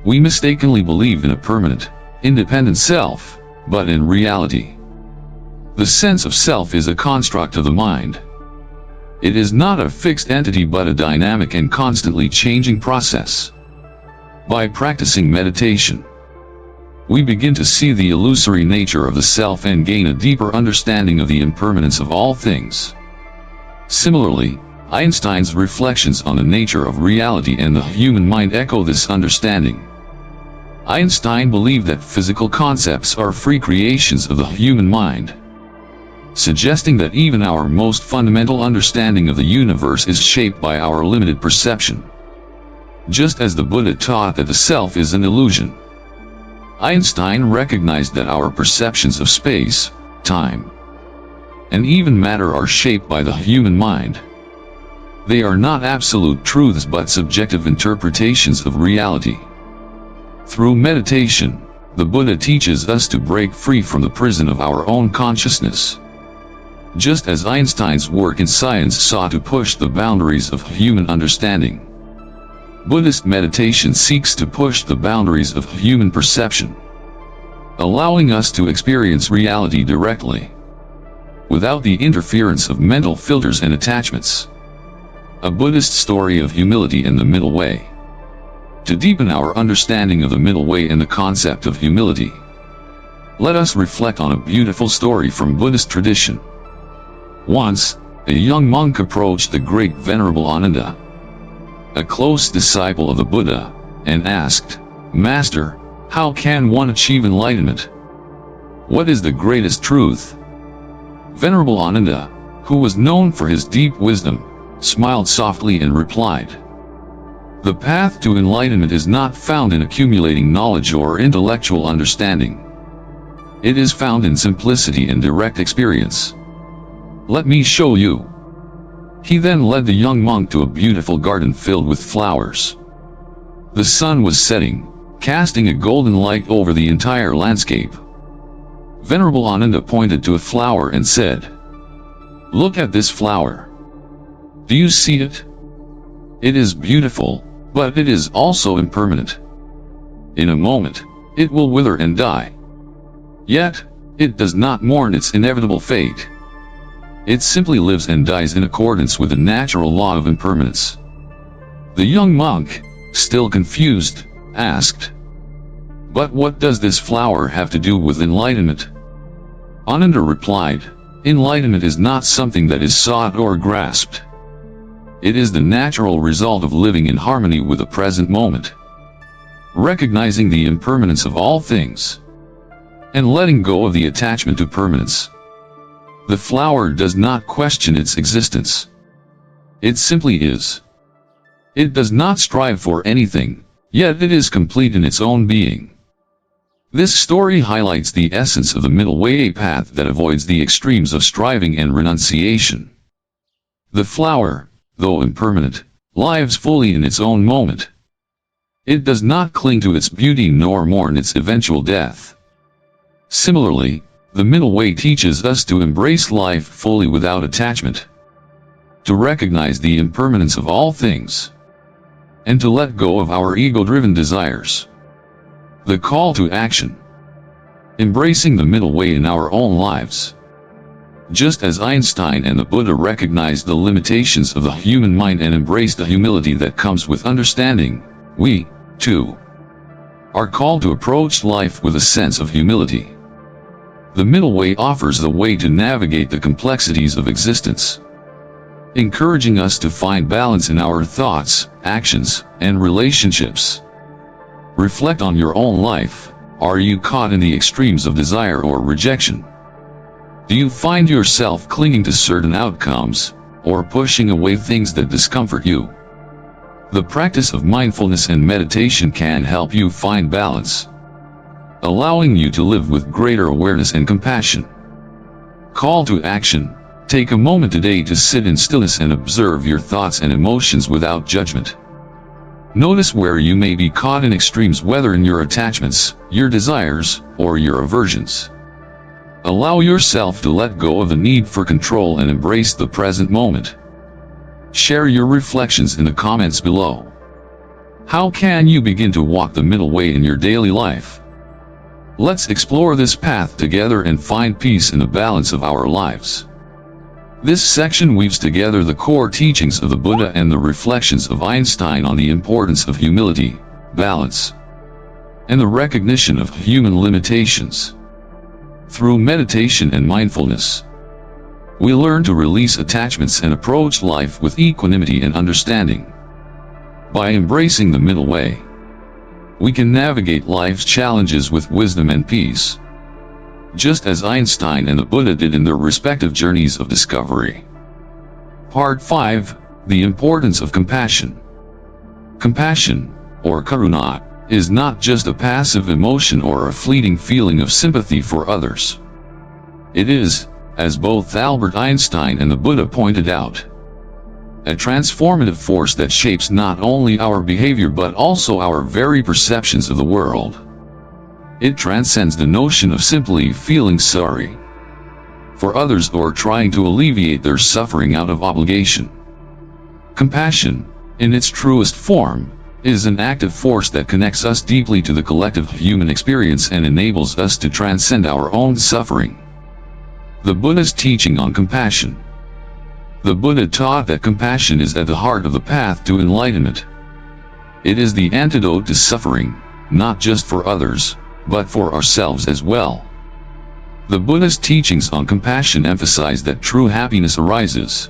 We mistakenly believe in a permanent, independent self, but in reality, the sense of self is a construct of the mind. It is not a fixed entity but a dynamic and constantly changing process. By practicing meditation, we begin to see the illusory nature of the self and gain a deeper understanding of the impermanence of all things. Similarly, Einstein's reflections on the nature of reality and the human mind echo this understanding. Einstein believed that physical concepts are free creations of the human mind, suggesting that even our most fundamental understanding of the universe is shaped by our limited perception. Just as the Buddha taught that the self is an illusion, Einstein recognized that our perceptions of space, time, and even matter are shaped by the human mind. They are not absolute truths but subjective interpretations of reality. Through meditation, the Buddha teaches us to break free from the prison of our own consciousness. Just as Einstein's work in science sought to push the boundaries of human understanding, Buddhist meditation seeks to push the boundaries of human perception, allowing us to experience reality directly, without the interference of mental filters and attachments. A Buddhist story of humility and the middle way. To deepen our understanding of the middle way and the concept of humility, let us reflect on a beautiful story from Buddhist tradition. Once, a young monk approached the great Venerable Ananda, a close disciple of the Buddha, and asked, "Master, how can one achieve enlightenment? What is the greatest truth?" Venerable Ananda, who was known for his deep wisdom, smiled softly and replied, "The path to enlightenment is not found in accumulating knowledge or intellectual understanding. It is found in simplicity and direct experience. Let me show you." He then led the young monk to a beautiful garden filled with flowers. The sun was setting, casting a golden light over the entire landscape. Venerable Ananda pointed to a flower and said, "Look at this flower. Do you see it? It is beautiful, but it is also impermanent. In a moment, it will wither and die. Yet, it does not mourn its inevitable fate. It simply lives and dies in accordance with the natural law of impermanence." The young monk, still confused, asked, "But what does this flower have to do with enlightenment?" Ananda replied, "Enlightenment is not something that is sought or grasped. It is the natural result of living in harmony with the present moment, recognizing the impermanence of all things, and letting go of the attachment to permanence. The flower does not question its existence. It simply is. It does not strive for anything, yet it is complete in its own being." This story highlights the essence of the middle way, a path that avoids the extremes of striving and renunciation. The flower, though impermanent, lives fully in its own moment. It does not cling to its beauty nor mourn its eventual death. Similarly, the middle way teaches us to embrace life fully without attachment, to recognize the impermanence of all things, and to let go of our ego-driven desires. The call to action. Embracing the middle way in our own lives. Just as Einstein and the Buddha recognized the limitations of the human mind and embraced the humility that comes with understanding, we, too, are called to approach life with a sense of humility. The middle way offers the way to navigate the complexities of existence, encouraging us to find balance in our thoughts, actions, and relationships. Reflect on your own life. Are you caught in the extremes of desire or rejection? Do you find yourself clinging to certain outcomes, or pushing away things that discomfort you? The practice of mindfulness and meditation can help you find balance, allowing you to live with greater awareness and compassion. Call to action. Take a moment today to sit in stillness and observe your thoughts and emotions without judgment. Notice where you may be caught in extremes, whether in your attachments, your desires, or your aversions. Allow yourself to let go of the need for control and embrace the present moment. Share your reflections in the comments below. How can you begin to walk the middle way in your daily life? Let's explore this path together and find peace in the balance of our lives. This section weaves together the core teachings of the Buddha and the reflections of Einstein on the importance of humility, balance, and the recognition of human limitations. Through meditation and mindfulness, we learn to release attachments and approach life with equanimity and understanding. By embracing the middle way, we can navigate life's challenges with wisdom and peace, just as Einstein and the Buddha did in their respective journeys of discovery. Part 5. The importance of compassion. Compassion, or karuna, is not just a passive emotion or a fleeting feeling of sympathy for others. It is, as both Albert Einstein and the Buddha pointed out, a transformative force that shapes not only our behavior but also our very perceptions of the world. It transcends the notion of simply feeling sorry for others or trying to alleviate their suffering out of obligation. Compassion, in its truest form, is an active force that connects us deeply to the collective human experience and enables us to transcend our own suffering. The Buddha's teaching on compassion. The Buddha taught that compassion is at the heart of the path to enlightenment. It is the antidote to suffering, not just for others, but for ourselves as well. The Buddha's teachings on compassion emphasize that true happiness arises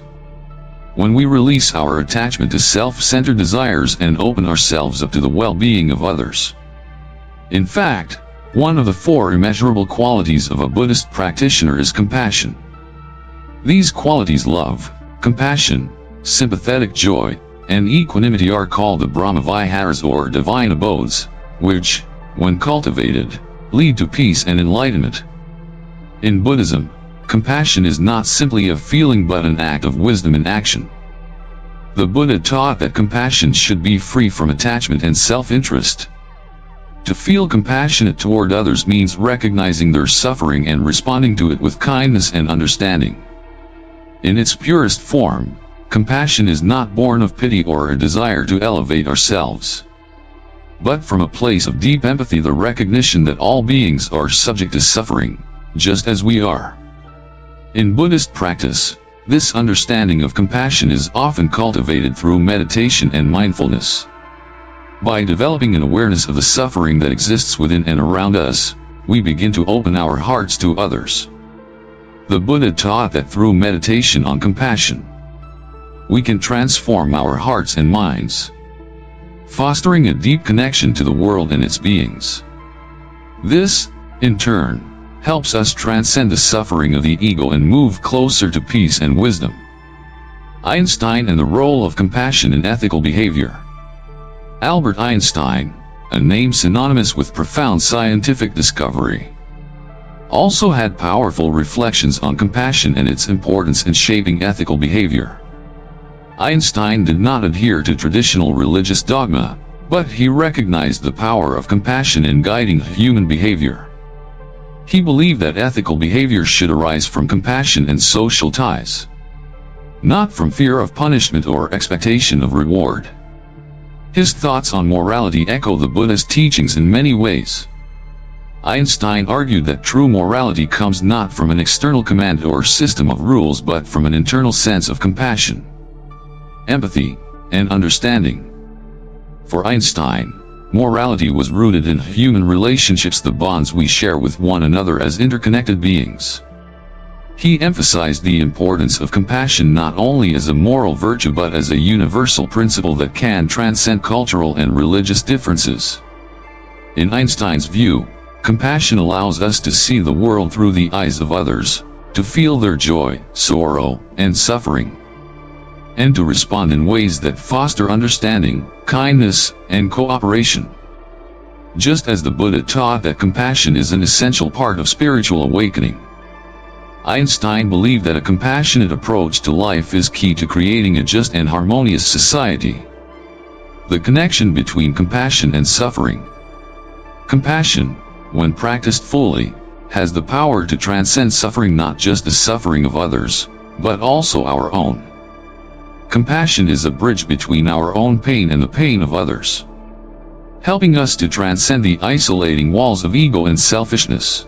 when we release our attachment to self-centered desires and open ourselves up to the well-being of others. In fact, one of the 4 immeasurable qualities of a Buddhist practitioner is compassion. These qualities, love, compassion, sympathetic joy, and equanimity, are called the Brahma-viharas or divine abodes, which, when cultivated, lead to peace and enlightenment. In Buddhism, compassion is not simply a feeling but an act of wisdom in action. The Buddha taught that compassion should be free from attachment and self-interest. To feel compassionate toward others means recognizing their suffering and responding to it with kindness and understanding. In its purest form, compassion is not born of pity or a desire to elevate ourselves, but from a place of deep empathy, the recognition that all beings are subject to suffering, just as we are. In Buddhist practice, this understanding of compassion is often cultivated through meditation and mindfulness. By developing an awareness of the suffering that exists within and around us, we begin to open our hearts to others. The Buddha taught that through meditation on compassion, we can transform our hearts and minds, fostering a deep connection to the world and its beings. This, in turn, helps us transcend the suffering of the ego and move closer to peace and wisdom. Einstein and the role of compassion in ethical behavior. Albert Einstein, a name synonymous with profound scientific discovery, also had powerful reflections on compassion and its importance in shaping ethical behavior. Einstein did not adhere to traditional religious dogma, but he recognized the power of compassion in guiding human behavior. He believed that ethical behavior should arise from compassion and social ties, not from fear of punishment or expectation of reward. His thoughts on morality echo the Buddhist teachings in many ways. Einstein argued that true morality comes not from an external command or system of rules but from an internal sense of compassion, empathy, and understanding. For Einstein, morality was rooted in human relationships, the bonds we share with one another as interconnected beings. He emphasized the importance of compassion not only as a moral virtue but as a universal principle that can transcend cultural and religious differences. In Einstein's view, compassion allows us to see the world through the eyes of others, to feel their joy, sorrow, and suffering, and to respond in ways that foster understanding, kindness, and cooperation. Just as the Buddha taught that compassion is an essential part of spiritual awakening, Einstein believed that a compassionate approach to life is key to creating a just and harmonious society. The connection between compassion and suffering. Compassion, when practiced fully, has the power to transcend suffering, not just the suffering of others, but also our own. Compassion is a bridge between our own pain and the pain of others, helping us to transcend the isolating walls of ego and selfishness.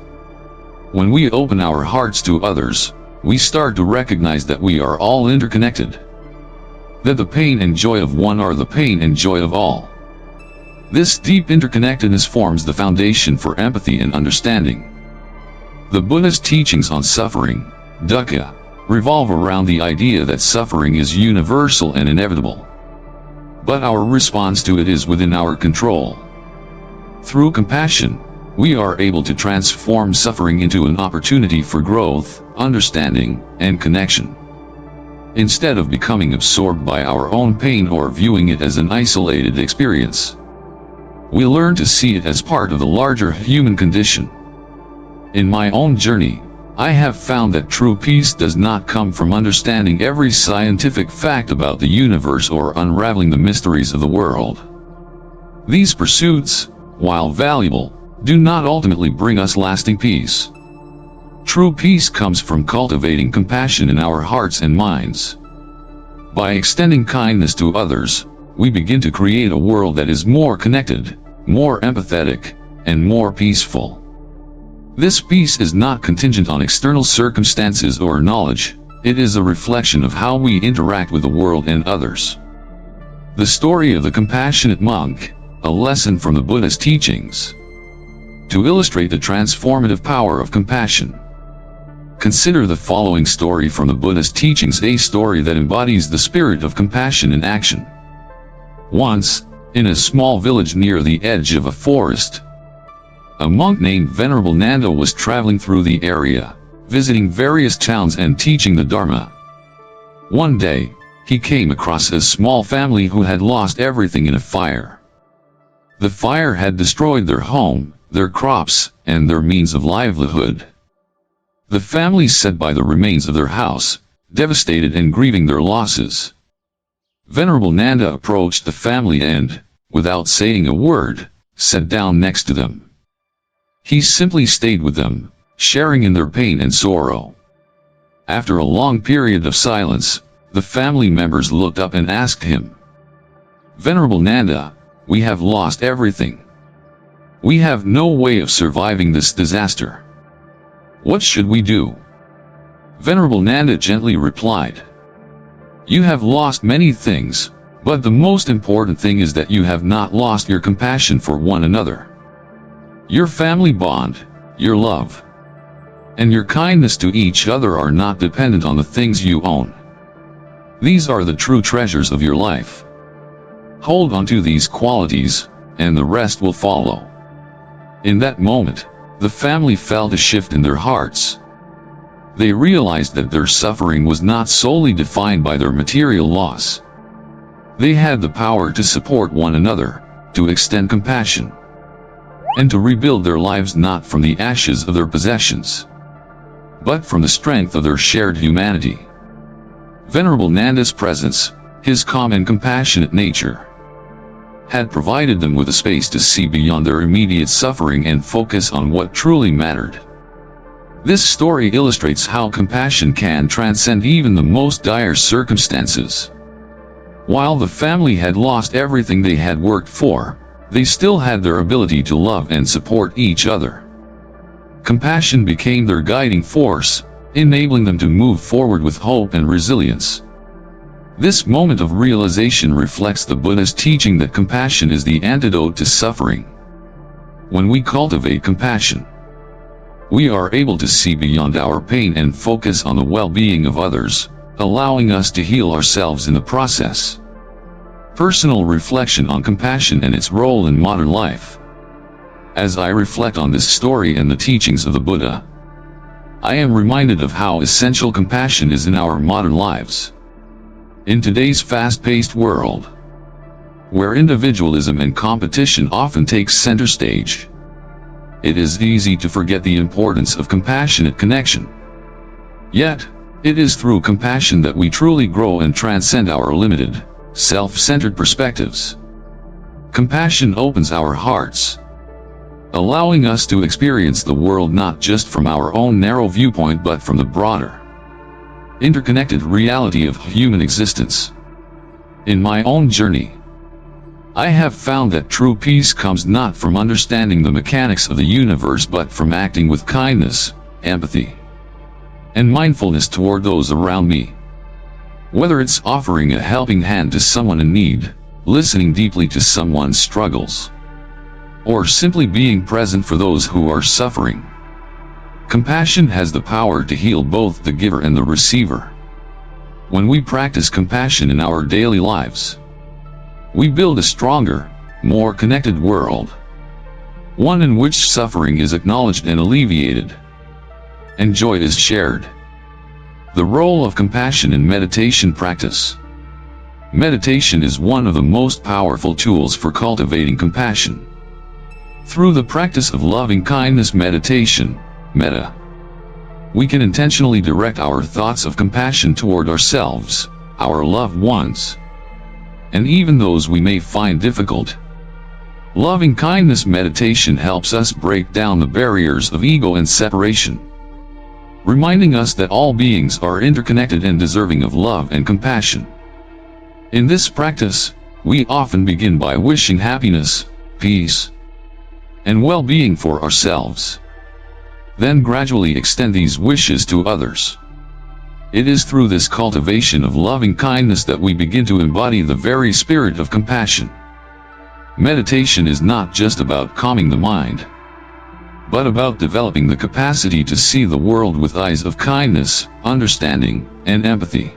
When we open our hearts to others, we start to recognize that we are all interconnected, that the pain and joy of one are the pain and joy of all. This deep interconnectedness forms the foundation for empathy and understanding. The Buddha's teachings on suffering, dukkha, revolve around the idea that suffering is universal and inevitable, but our response to it is within our control. Through compassion, we are able to transform suffering into an opportunity for growth, understanding, and connection. Instead of becoming absorbed by our own pain or viewing it as an isolated experience, we learn to see it as part of the larger human condition. In my own journey, I have found that true peace does not come from understanding every scientific fact about the universe or unraveling the mysteries of the world. These pursuits, while valuable, do not ultimately bring us lasting peace. True peace comes from cultivating compassion in our hearts and minds. By extending kindness to others, we begin to create a world that is more connected, more empathetic, and more peaceful. This peace is not contingent on external circumstances or knowledge. It is a reflection of how we interact with the world and others. The story of the compassionate monk, a lesson from the Buddhist teachings. To illustrate the transformative power of compassion, consider the following story from the Buddhist teachings, a story that embodies the spirit of compassion in action. Once, in a small village near the edge of a forest, a monk named Venerable Nanda was traveling through the area, visiting various towns and teaching the Dharma. One day, he came across a small family who had lost everything in a fire. The fire had destroyed their home, their crops, and their means of livelihood. The family sat by the remains of their house, devastated and grieving their losses. Venerable Nanda approached the family and, without saying a word, sat down next to them. He simply stayed with them, sharing in their pain and sorrow. After a long period of silence, the family members looked up and asked him, "Venerable Nanda, we have lost everything. We have no way of surviving this disaster. What should we do?" Venerable Nanda gently replied, "You have lost many things, but the most important thing is that you have not lost your compassion for one another. Your family bond, your love, and your kindness to each other are not dependent on the things you own. These are the true treasures of your life. Hold on to these qualities, and the rest will follow." In that moment, the family felt a shift in their hearts. They realized that their suffering was not solely defined by their material loss. They had the power to support one another, to extend compassion, and to rebuild their lives not from the ashes of their possessions, but from the strength of their shared humanity. Venerable Nanda's presence, his calm and compassionate nature, had provided them with a space to see beyond their immediate suffering and focus on what truly mattered. This story illustrates how compassion can transcend even the most dire circumstances. While the family had lost everything they had worked for, they still had their ability to love and support each other. Compassion became their guiding force, enabling them to move forward with hope and resilience. This moment of realization reflects the Buddhist teaching that compassion is the antidote to suffering. When we cultivate compassion, we are able to see beyond our pain and focus on the well-being of others, allowing us to heal ourselves in the process. Personal reflection on compassion and its role in modern life. As I reflect on this story and the teachings of the Buddha, I am reminded of how essential compassion is in our modern lives. In today's fast-paced world, where individualism and competition often takes center stage, it is easy to forget the importance of compassionate connection. Yet, it is through compassion that we truly grow and transcend our limited, self-centered perspectives. Compassion opens our hearts, allowing us to experience the world not just from our own narrow viewpoint but from the broader, interconnected reality of human existence. In my own journey, I have found that true peace comes not from understanding the mechanics of the universe but from acting with kindness, empathy, and mindfulness toward those around me. Whether it's offering a helping hand to someone in need, listening deeply to someone's struggles, or simply being present for those who are suffering, compassion has the power to heal both the giver and the receiver. When we practice compassion in our daily lives, we build a stronger, more connected world. one in which suffering is acknowledged and alleviated, and joy is shared. The role of compassion in meditation practice. Meditation is one of the most powerful tools for cultivating compassion. Through the practice of loving kindness meditation, metta, we can intentionally direct our thoughts of compassion toward ourselves, our loved ones, and even those we may find difficult. Loving kindness meditation helps us break down the barriers of ego and separation, reminding us that all beings are interconnected and deserving of love and compassion. In this practice, we often begin by wishing happiness, peace, and well-being for ourselves, then gradually extend these wishes to others. It is through this cultivation of loving kindness that we begin to embody the very spirit of compassion. Meditation is not just about calming the mind, but about developing the capacity to see the world with eyes of kindness, understanding, and empathy.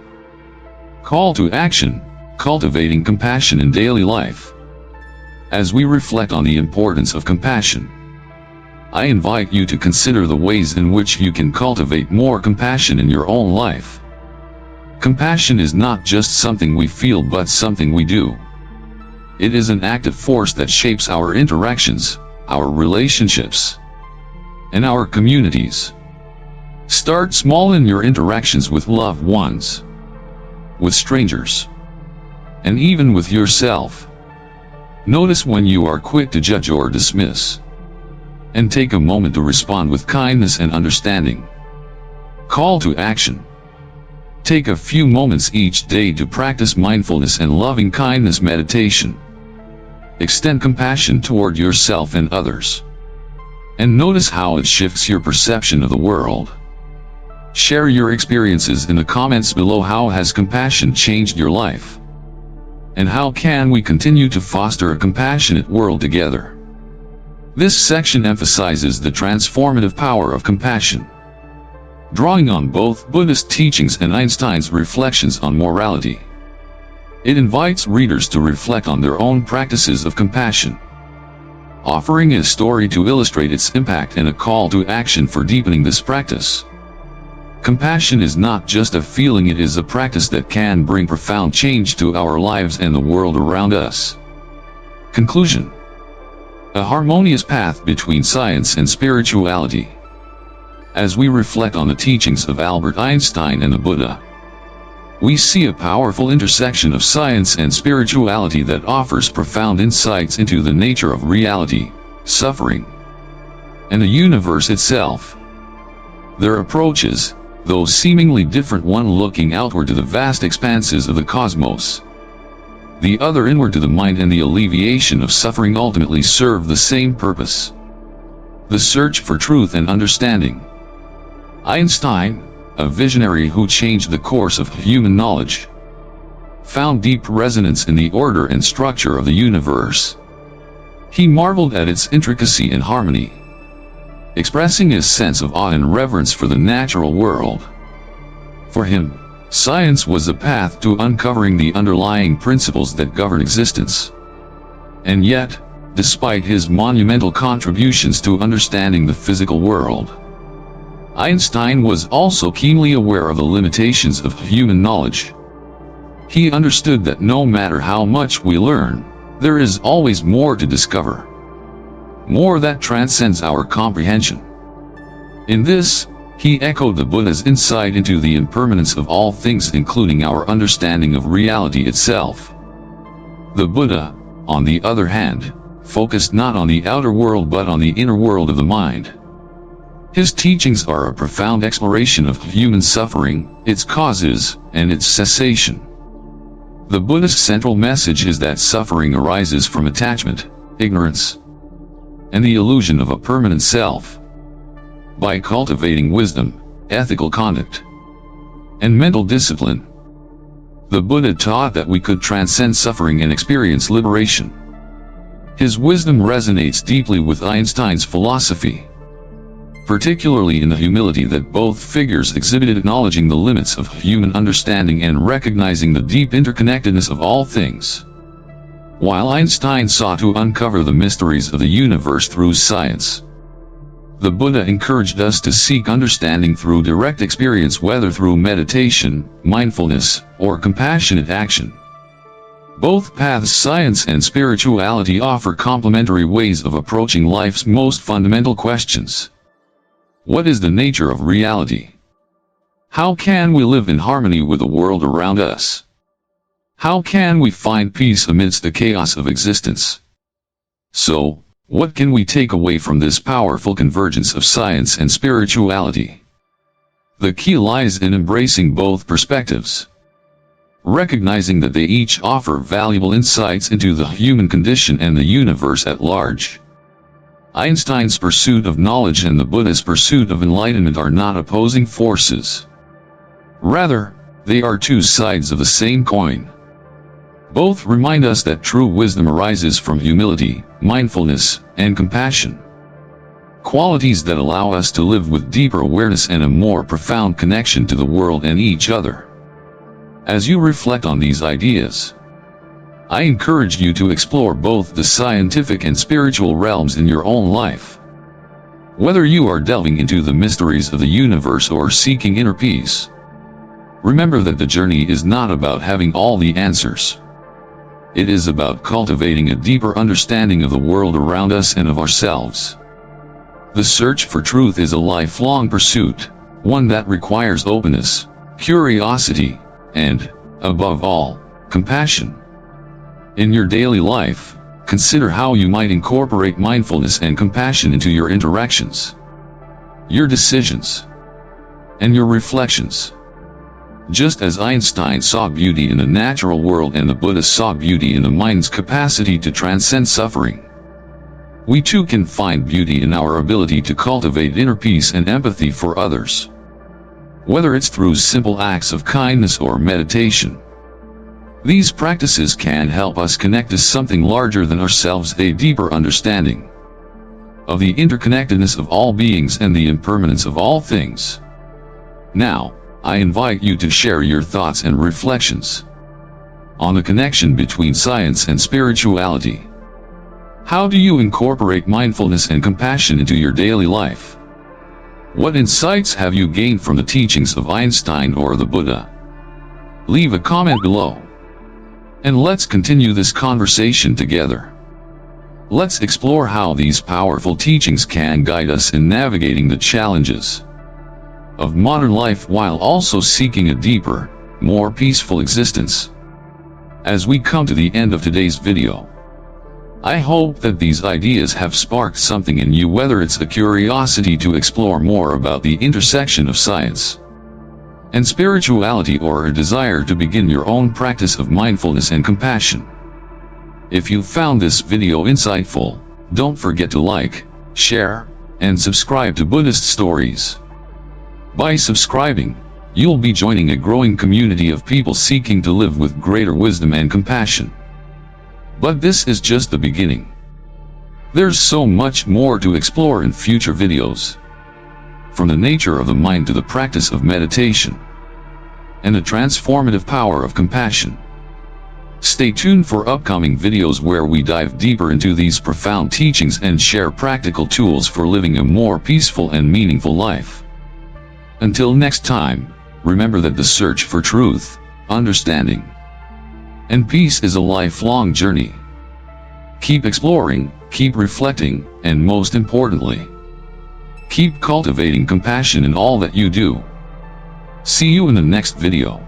Call to action: cultivating compassion in daily life. As we reflect on the importance of compassion, I invite you to consider the ways in which you can cultivate more compassion in your own life. Compassion is not just something we feel but something we do. It is an active force that shapes our interactions, our relationships, and our communities. Start small in your interactions with loved ones, with strangers, and even with yourself. Notice when you are quick to judge or dismiss, and take a moment to respond with kindness and understanding. Call to action. Take a few moments each day to practice mindfulness and loving kindness meditation. Extend compassion toward yourself and others, and notice how it shifts your perception of the world. Share your experiences in the comments below. How has compassion changed your life? And how can we continue to foster a compassionate world together? This section emphasizes the transformative power of compassion, drawing on both Buddhist teachings and Einstein's reflections on morality. It invites readers to reflect on their own practices of compassion, offering a story to illustrate its impact and a call to action for deepening this practice. Compassion is not just a feeling, it is a practice that can bring profound change to our lives and the world around us. Conclusion: a harmonious path between science and spirituality. As we reflect on the teachings of Albert Einstein and the Buddha, we see a powerful intersection of science and spirituality that offers profound insights into the nature of reality, suffering, and the universe itself. Their approaches, though seemingly different, one looking outward to the vast expanses of the cosmos, the other inward to the mind and the alleviation of suffering, ultimately serve the same purpose: the search for truth and understanding. Einstein, a visionary who changed the course of human knowledge, found deep resonance in the order and structure of the universe. He marveled at its intricacy and harmony, expressing his sense of awe and reverence for the natural world. For him, science was a path to uncovering the underlying principles that govern existence. And yet, despite his monumental contributions to understanding the physical world, Einstein was also keenly aware of the limitations of human knowledge. He understood that no matter how much we learn, there is always more to discover, more that transcends our comprehension. In this, he echoed the Buddha's insight into the impermanence of all things, including our understanding of reality itself. The Buddha, on the other hand, focused not on the outer world but on the inner world of the mind. His teachings are a profound exploration of human suffering, its causes, and its cessation. The Buddhist central message is that suffering arises from attachment, ignorance, and the illusion of a permanent self. By cultivating wisdom, ethical conduct, and mental discipline, the Buddha taught that we could transcend suffering and experience liberation. His wisdom resonates deeply with Einstein's philosophy, particularly in the humility that both figures exhibited, acknowledging the limits of human understanding and recognizing the deep interconnectedness of all things. while Einstein sought to uncover the mysteries of the universe through science. The Buddha encouraged us to seek understanding through direct experience, whether through meditation, mindfulness, or compassionate action. Both paths, science and spirituality, offer complementary ways of approaching life's most fundamental questions. What is the nature of reality? How can we live in harmony with the world around us? How can we find peace amidst the chaos of existence? So, what can we take away from this powerful convergence of science and spirituality? The key lies in embracing both perspectives, recognizing that they each offer valuable insights into the human condition and the universe at large. Einstein's pursuit of knowledge and the Buddha's pursuit of enlightenment are not opposing forces. Rather, they are two sides of the same coin. Both remind us that true wisdom arises from humility, mindfulness, and compassion, qualities that allow us to live with deeper awareness and a more profound connection to the world and each other. As you reflect on these ideas, I encourage you to explore both the scientific and spiritual realms in your own life. Whether you are delving into the mysteries of the universe or seeking inner peace, remember that the journey is not about having all the answers. It is about cultivating a deeper understanding of the world around us and of ourselves. The search for truth is a lifelong pursuit, one that requires openness, curiosity, and, above all, compassion. In your daily life, consider how you might incorporate mindfulness and compassion into your interactions, your decisions, and your reflections. Just as Einstein saw beauty in the natural world and the Buddha saw beauty in the mind's capacity to transcend suffering, we too can find beauty in our ability to cultivate inner peace and empathy for others. Whether it's through simple acts of kindness or meditation, these practices can help us connect to something larger than ourselves, a deeper understanding of the interconnectedness of all beings and the impermanence of all things. Now, I invite you to share your thoughts and reflections on the connection between science and spirituality. How do you incorporate mindfulness and compassion into your daily life? What insights have you gained from the teachings of Einstein or the Buddha? Leave a comment below, and let's continue this conversation together. Let's explore how these powerful teachings can guide us in navigating the challenges of modern life while also seeking a deeper, more peaceful existence. As we come to the end of today's video, I hope that these ideas have sparked something in you, whether it's a curiosity to explore more about the intersection of science and spirituality or a desire to begin your own practice of mindfulness and compassion. If you found this video insightful, don't forget to like, share, and subscribe to Buddhist Stories. By subscribing, you'll be joining a growing community of people seeking to live with greater wisdom and compassion. But this is just the beginning. There's so much more to explore in future videos, from the nature of the mind to the practice of meditation, and the transformative power of compassion. Stay tuned for upcoming videos where we dive deeper into these profound teachings and share practical tools for living a more peaceful and meaningful life. Until next time, remember that the search for truth, understanding, and peace is a lifelong journey. Keep exploring, keep reflecting, and most importantly, keep cultivating compassion in all that you do. See you in the next video.